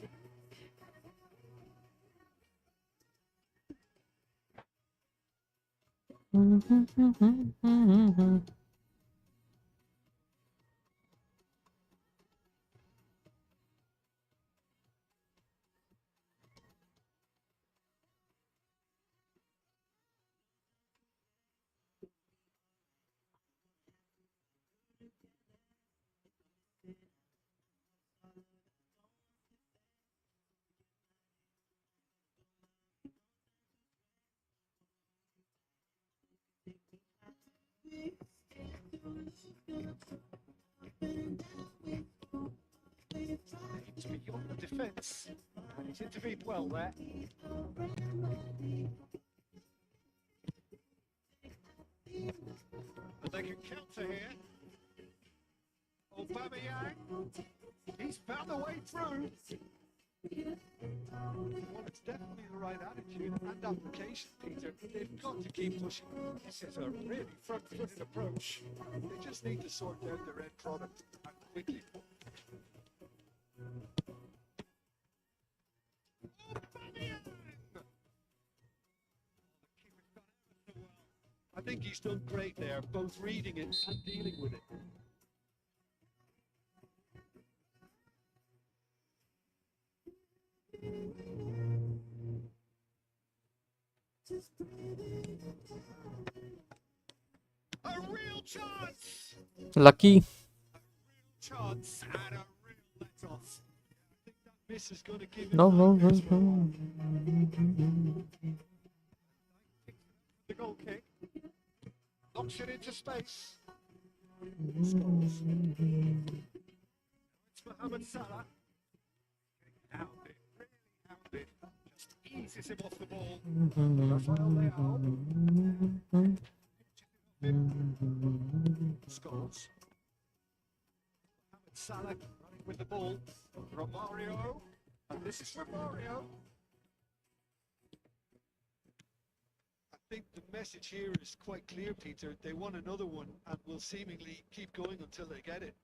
To be on the defence. He's intervened well there. But they can counter here. Aubameyang. He's found a way through. Well, it's definitely the right attitude and application, Peter. They've got to keep pushing. This is a really front-footed approach. They just need to sort out their end product and quickly. I think he's done great there, both reading it and dealing with it. A real chance! Lucky. Chance and a real let-off. I think that miss is going to give him No, no, no, nightmares. no. The goal kick. Knocks it into space. Scores. It's Mohamed Salah. Hounded, really hounded. Just eases him off the ball. Rafael Leao. Scores. Mohamed Salah running with the ball. Romario. And this is Romario. I think the message here is quite clear, Peter. They want another one and will seemingly keep going until they get it.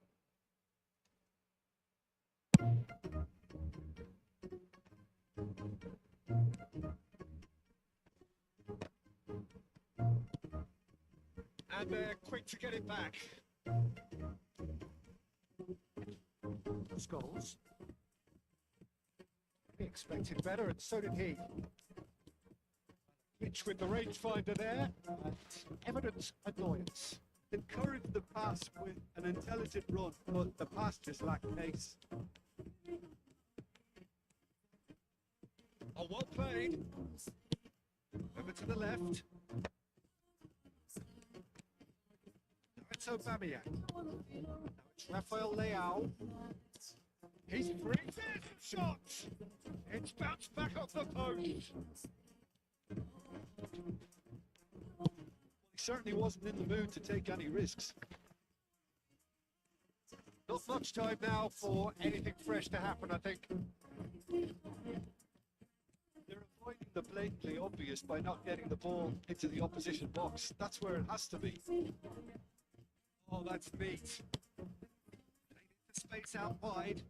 And they're quick to get it back. Scholes. He expected better, and so did he. Pitch with the rangefinder there, and evident annoyance. Encouraged the pass with an intelligent run, but the pass just lacked pace. Oh, well played. Over to the left. Now it's Aubameyang. Now it's Rafael Leao. He's free. There's a shot. It's bounced back off the post. He certainly wasn't in the mood to take any risks. Not much time now for anything fresh to happen, I think. They're avoiding the blatantly obvious by not getting the ball into the opposition box. That's where it has to be. Oh, that's neat. They need the space out wide.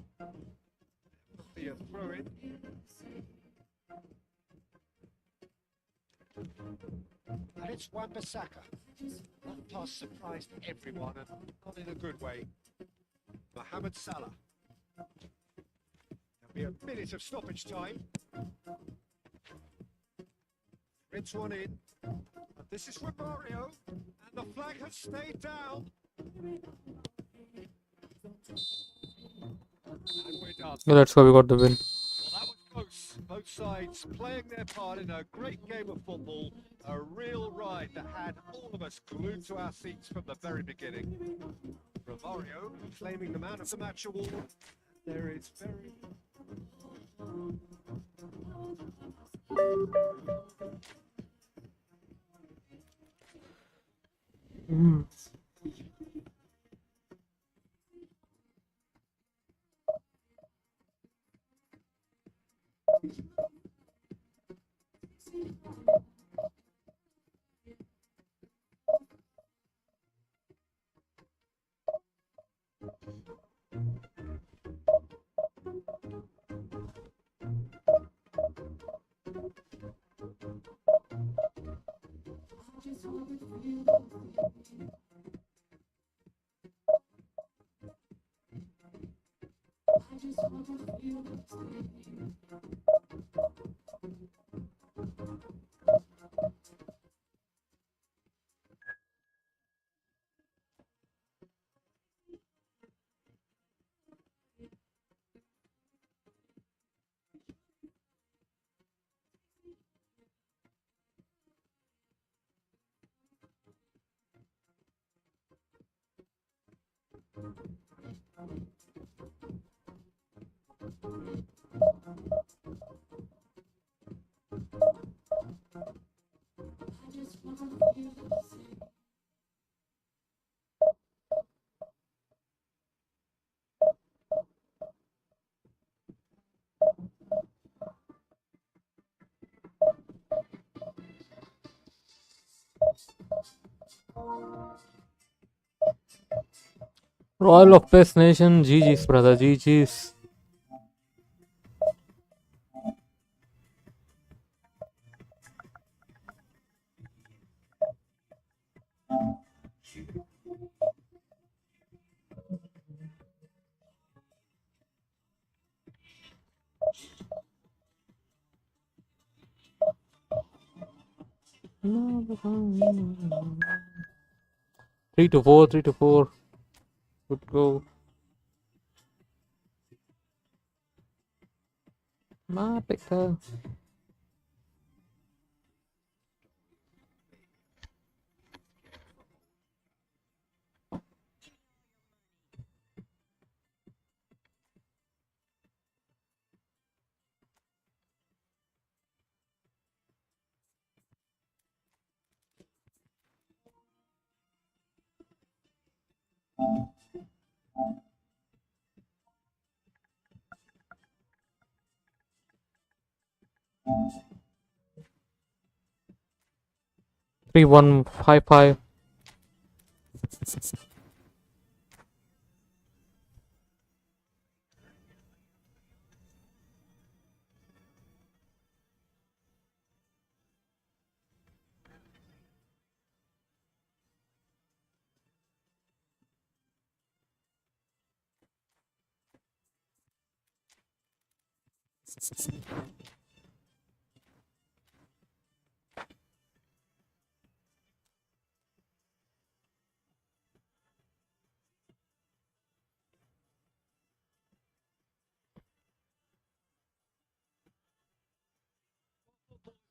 That'll be a throw in. And it's Wan-Bissaka. That pass surprised everyone and not in a good way. Mohamed Salah. There'll be a minute of stoppage time. Rinse one in. And this is Romario. And the flag has stayed down. And we're done. Yeah, let's go. We got the win. Well, that was close. Both sides playing their part in a great game of football. A real ride that had all of us glued to our seats from the very beginning. Romario claiming the man of the match award. There is very... Royal of Best Nation, GG's brother, GG's. Three to four. Good go. Ma picture. 3-1-5-5.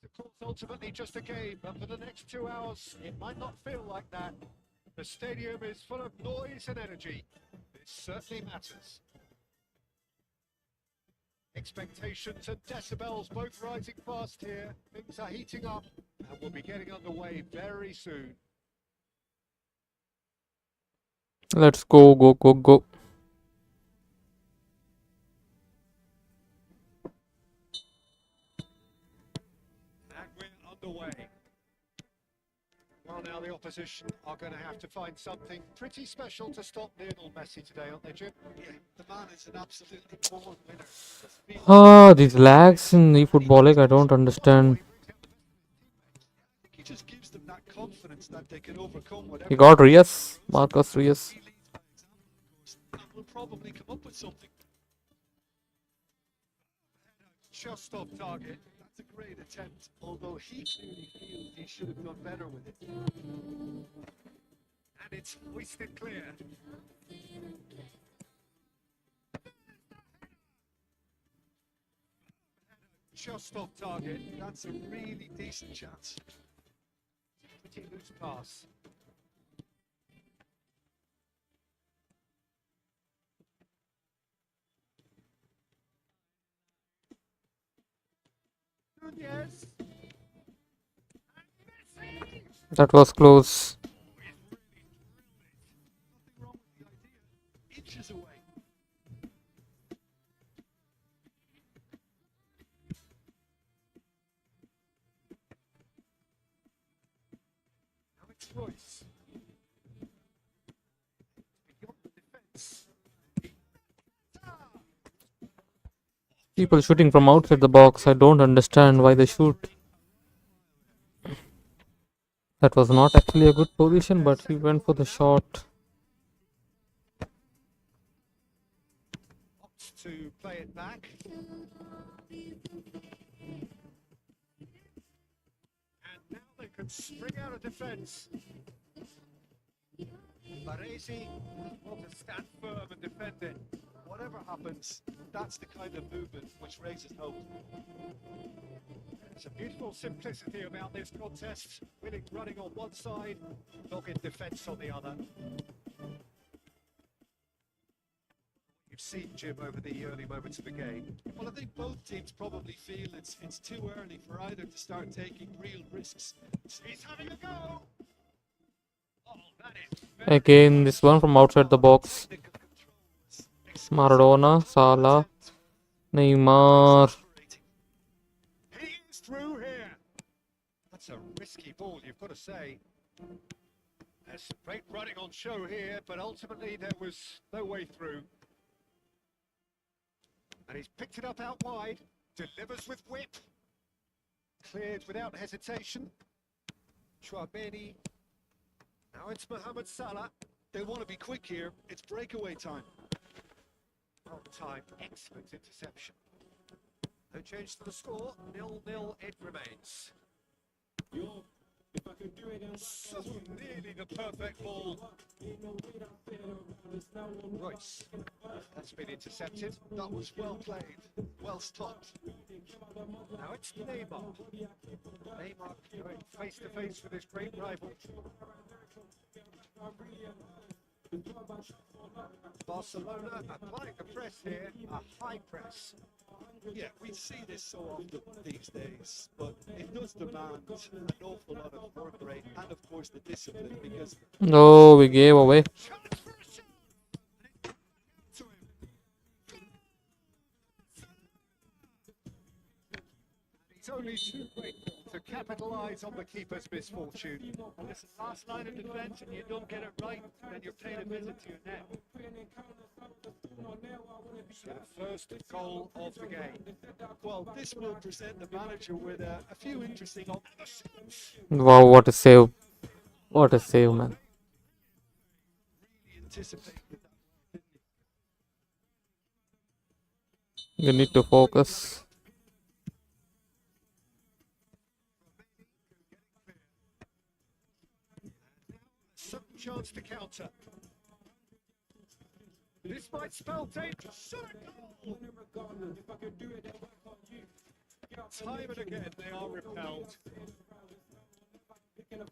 Of course, ultimately just a game, but for the next 2 hours, it might not feel like that. The stadium is full of noise and energy. This certainly matters. Expectations and decibels both rising fast here. Things are heating up, and we'll be getting underway very soon. Let's go, go, go, go. And we're underway. Well, now the opposition are going to have to find something pretty special to stop Lionel Messi today, aren't they, Jim? Yeah, the man is an absolutely born winner. These lags in eFootball League, I don't understand. He just gives them that confidence that they can overcome whatever. He got Rios, Marcus Rios. And will probably come up with something. Just off target. That's a great attempt, although he clearly feels he should have done better with it. And it's hoisted clear. Just off target. That's a really decent chance. Pretty loose pass. Yes. That was close. Nothing wrong with the idea. Inches away. Now it's Royce. Beyond the defense. People shooting from outside the box. I don't understand why they shoot. That was not actually a good position, but he went for the shot. Opts to play it back. And now they can spring out of defence. Baresi want to stand firm and defend it. Whatever happens, that's the kind of movement which raises hope. There's a beautiful simplicity about this contest. Winning running on one side, dogged defence on the other. You've seen Jim over the early moments of the game. Well, I think both teams probably feel it's too early for either to start taking real risks. He's having a go. Oh, that is Again, this one from outside the box. Maradona, Salah, Neymar. he is through here. That's a risky ball, you've got to say. There's some great running on show here, but ultimately there was no way through. And he's picked it up out wide, delivers with whip. Cleared without hesitation. Chouameni. Now it's Mohamed Salah. They want to be quick here. It's breakaway time. Well timed, excellent interception. No change to the score, 0-0 it remains. So nearly the perfect ball. Royce, that's been intercepted. That was well played, well stopped. Now it's Neymar. Neymar going face to face with his great rival. Barcelona applying the press here, a high press. Yeah, we see this so often these days, but it does demand an awful lot of work rate and, of course, the discipline because No, we gave away. Chance for a shot! only too grateful to capitalise on the keeper's misfortune. Listen, last line of defence, and you don't get it right, then you're paying a visit to your net. So the first goal of the game. Well, this will present the manager with a few interesting options. Wow, what a save. What a save, man. Really anticipated that. You need to focus. Some chance to counter. This might spell danger. Shot a goal! Time and again they are repelled.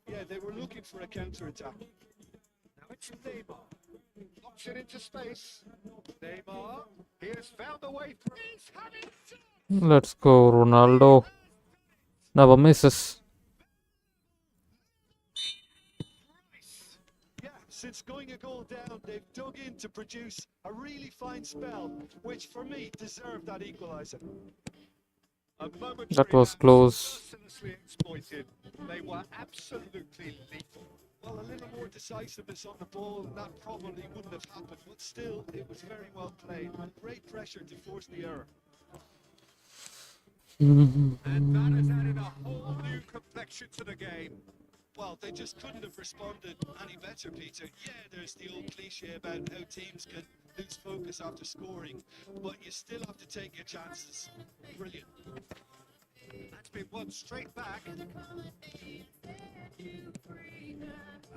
Yeah, they were looking for a counter-attack. Now it's Neymar. Knocks it into space. Neymar. He has found a way through. He's having Let's go, Ronaldo. Never misses. Yeah, since going a goal down, they've dug in to produce a really fine spell, which for me deserved that equaliser. a momentary That was lapse close. mercilessly exploited. They were absolutely lethal. Well, a little more decisiveness on the ball, and that probably wouldn't have happened, but still, it was very well played, and great pressure to force the error. And that has added a whole new complexion to the game. Well, they just couldn't have responded any better, Peter. Yeah, there's the old cliche about how teams can lose focus after scoring, but you still have to take your chances. Brilliant. That's been won straight back.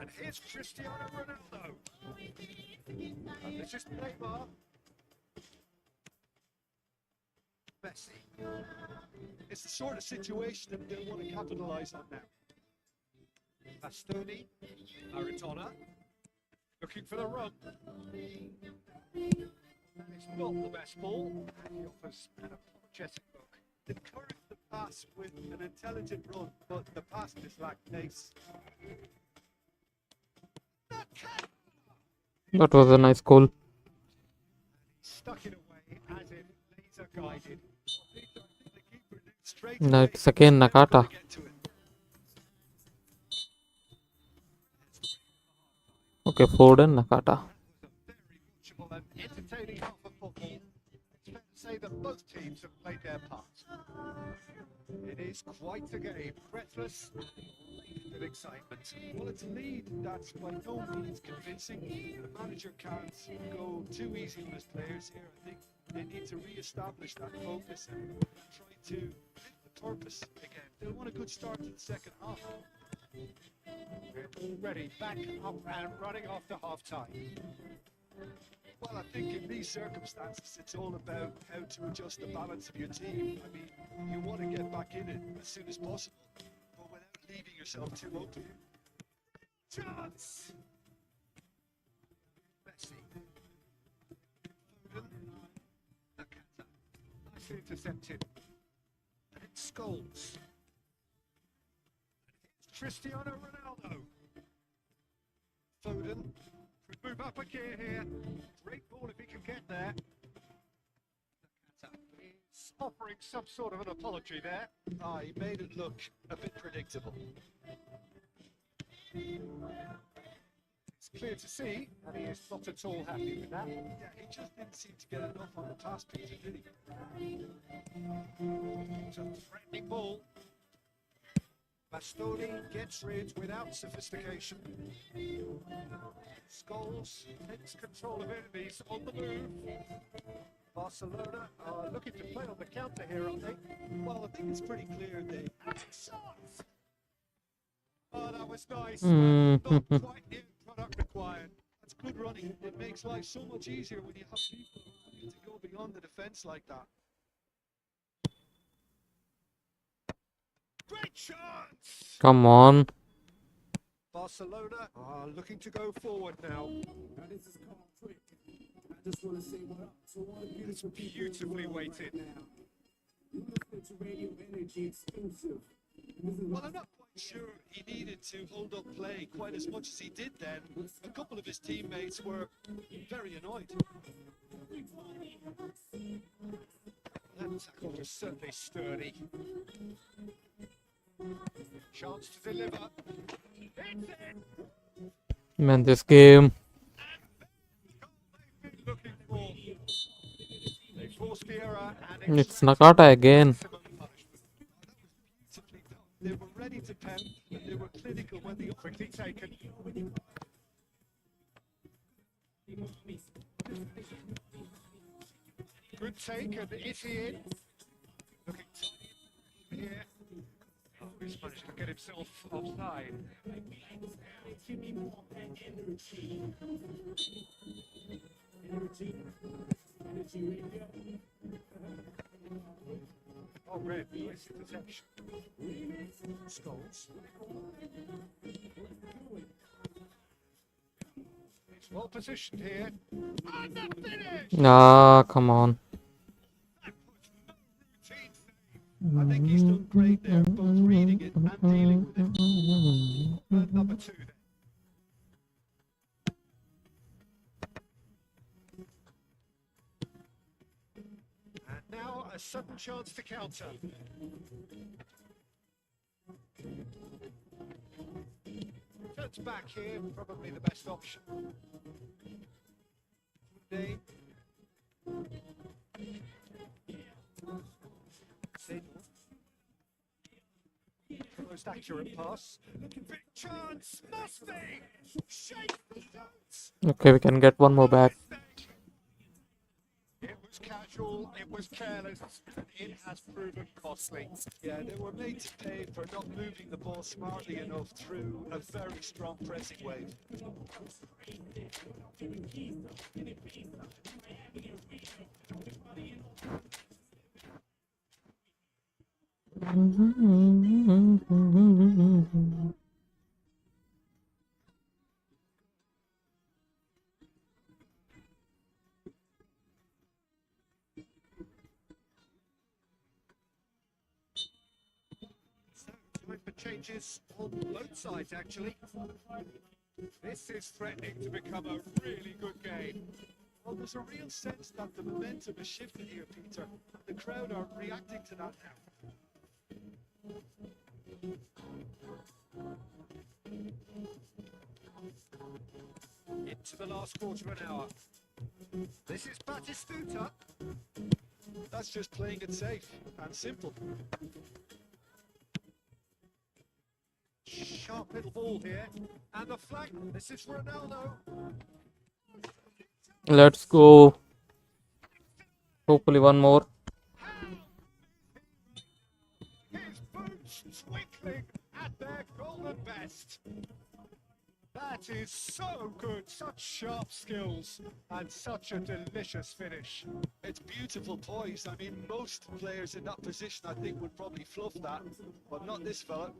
And here's Cristiano Ronaldo. And this is Neymar. Messi. It's the sort of situation that they'll want to capitalise on now. Bastoni. Maradona. Looking for the run. It's not the best ball. And he offers an apologetic look. Encourage the pass with an intelligent run, but the pass just lacked pace. That was a nice goal. Stuck it away as if laser guided. The keeper knew straight No, away it's again he was never Nakata. gonna get to it. Okay, Foden, Nakata. Very watchable and entertaining half of football. It's fair to say that both teams have played their part. It is quite a game, breathless and with excitement. Well, it's a lead that's by no means convincing. The manager can't go too easy on his players here. I think they need to re-establish that focus and try to hit the purpose again. They'll want a good start to the second half. We're already back up and running after half time. Well, I think in these circumstances, it's all about how to adjust the balance of your team. I mean, you want to get back in it as soon as possible, but without leaving yourself too open. Chance! Messi. Nakata. Nicely intercepted. And it's Scholes. Cristiano Ronaldo. Foden could move up a gear here. Great ball if he can get there. Nakata is offering some sort of an apology there. Ah, he made it look a bit predictable. It's clear to see that he is not at all happy with that. Yeah, he just didn't seem to get enough on the pass, Peter, did he? It's a threatening ball. Bastoni gets rid without sophistication. Scholes takes control of enemies on the move. Barcelona are looking to play on the counter here, aren't they? Well, I think it's pretty clear they... Shots! Oh, that was nice. Mm. Not quite the end product required. That's good running. It makes life so much easier when you have people who need to go beyond the defence like that. Great chance! Come on. Barcelona are looking to go forward now. It's beautifully weighted. Well, I'm not quite sure he needed to hold up play quite as much as he did then. A couple of his teammates were very annoyed. And tackle was certainly sturdy. Chance to deliver. Hits it. Man, this game. They've been looking for. They forced the error and It's Nakata again. maximum punishment. Beautifully done. They were ready to pound, and they were clinical when the Quickly taken. Good take, and is he in? Looking tight here. Oh, he's managed to get himself offside. Oh, red, nice interception. Skulls. He's well positioned here. And the finish! Ah, come on. Routine save. I think he's done great there, both reading it and dealing with it. And number 2 then. And now a sudden chance to counter. Turns back here, probably the best option. They most accurate pass. Looking big chance, must be. Shake the shots. Okay, we can get one more back. It was casual, it was careless, and it has proven costly. Yeah, they were made to pay for not moving the ball smartly enough through a very strong pressing wave. So, time for changes on both sides, actually. This is threatening to become a really good game. Well, there's a real sense that the momentum has shifted here, Peter. The crowd are reacting to that now. Into the last quarter of an hour. This is Batistuta. That's just playing it safe and simple. Sharp little ball here. And the flag. This is Ronaldo. Let's go. Hopefully one more. His boots twinkling at their golden best. That is so good. Such sharp skills and such a delicious finish. It's beautiful poise. I mean, most players in that position, I think, would probably fluff that, but not this fella.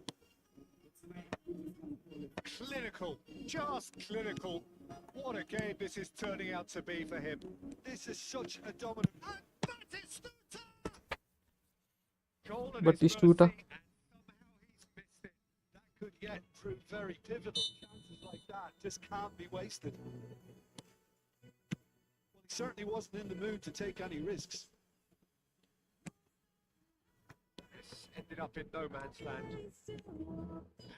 Clinical, just clinical. What a game this is turning out to be for him. This is such a dominant. And Batistuta! Goal at Batistuta. his mercy, and somehow he's missed it. That could yet prove very pivotal. Chances like that just can't be wasted. Well, he certainly wasn't in the mood to take any risks. This ended up in no man's land.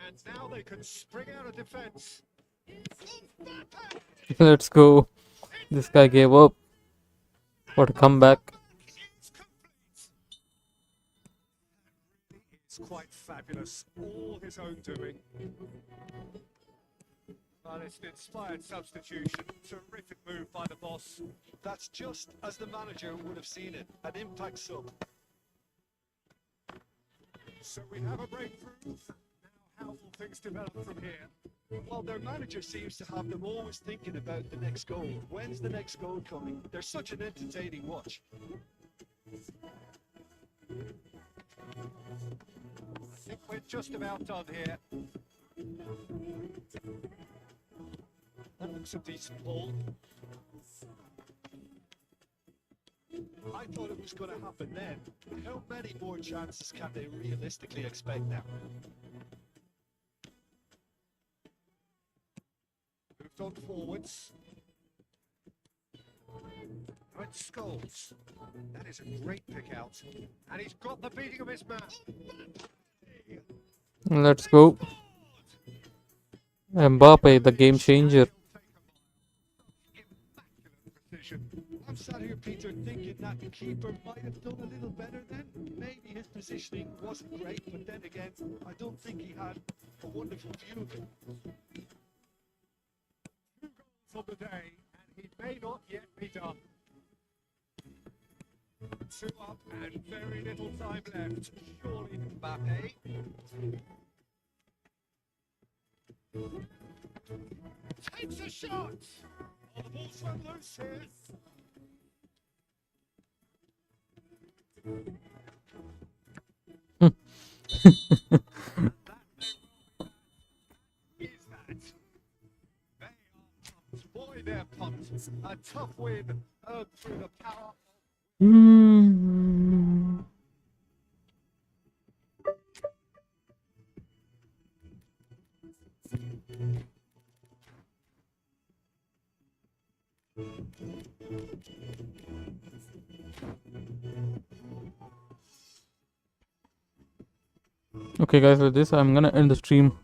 And now they can spring out of defence. Let's go. This guy gave up. What a comeback. It's complete. It's quite fabulous. All his own doing. And it's an inspired substitution. Terrific move by the boss. That's just as the manager would have seen it. An impact sub. So we have a breakthrough. Now how will things develop from here? Well, their manager seems to have them always thinking about the next goal. When's the next goal coming? They're such an entertaining watch. I think we're just about done here. That looks a decent ball. I thought it was going to happen then. How many more chances can they realistically expect now? Moved on forwards. but Scholes. That is a great pick out. And he's got the beating of his man. Let's go. Mbappe, the game changer. I'm sat here, Peter, thinking that the keeper might have done a little better then. Maybe his positioning wasn't great, but then again, I don't think he had a wonderful view of it. 2 goals on the day, and he may not yet be done. 2 up and very little time left. Surely Mbappe. Takes a shot! Oh, the ball's from loose here. Is that? They are pumped. Boy, they're pumped. A tough win earned through the power. Okay guys, with this I'm gonna end the stream.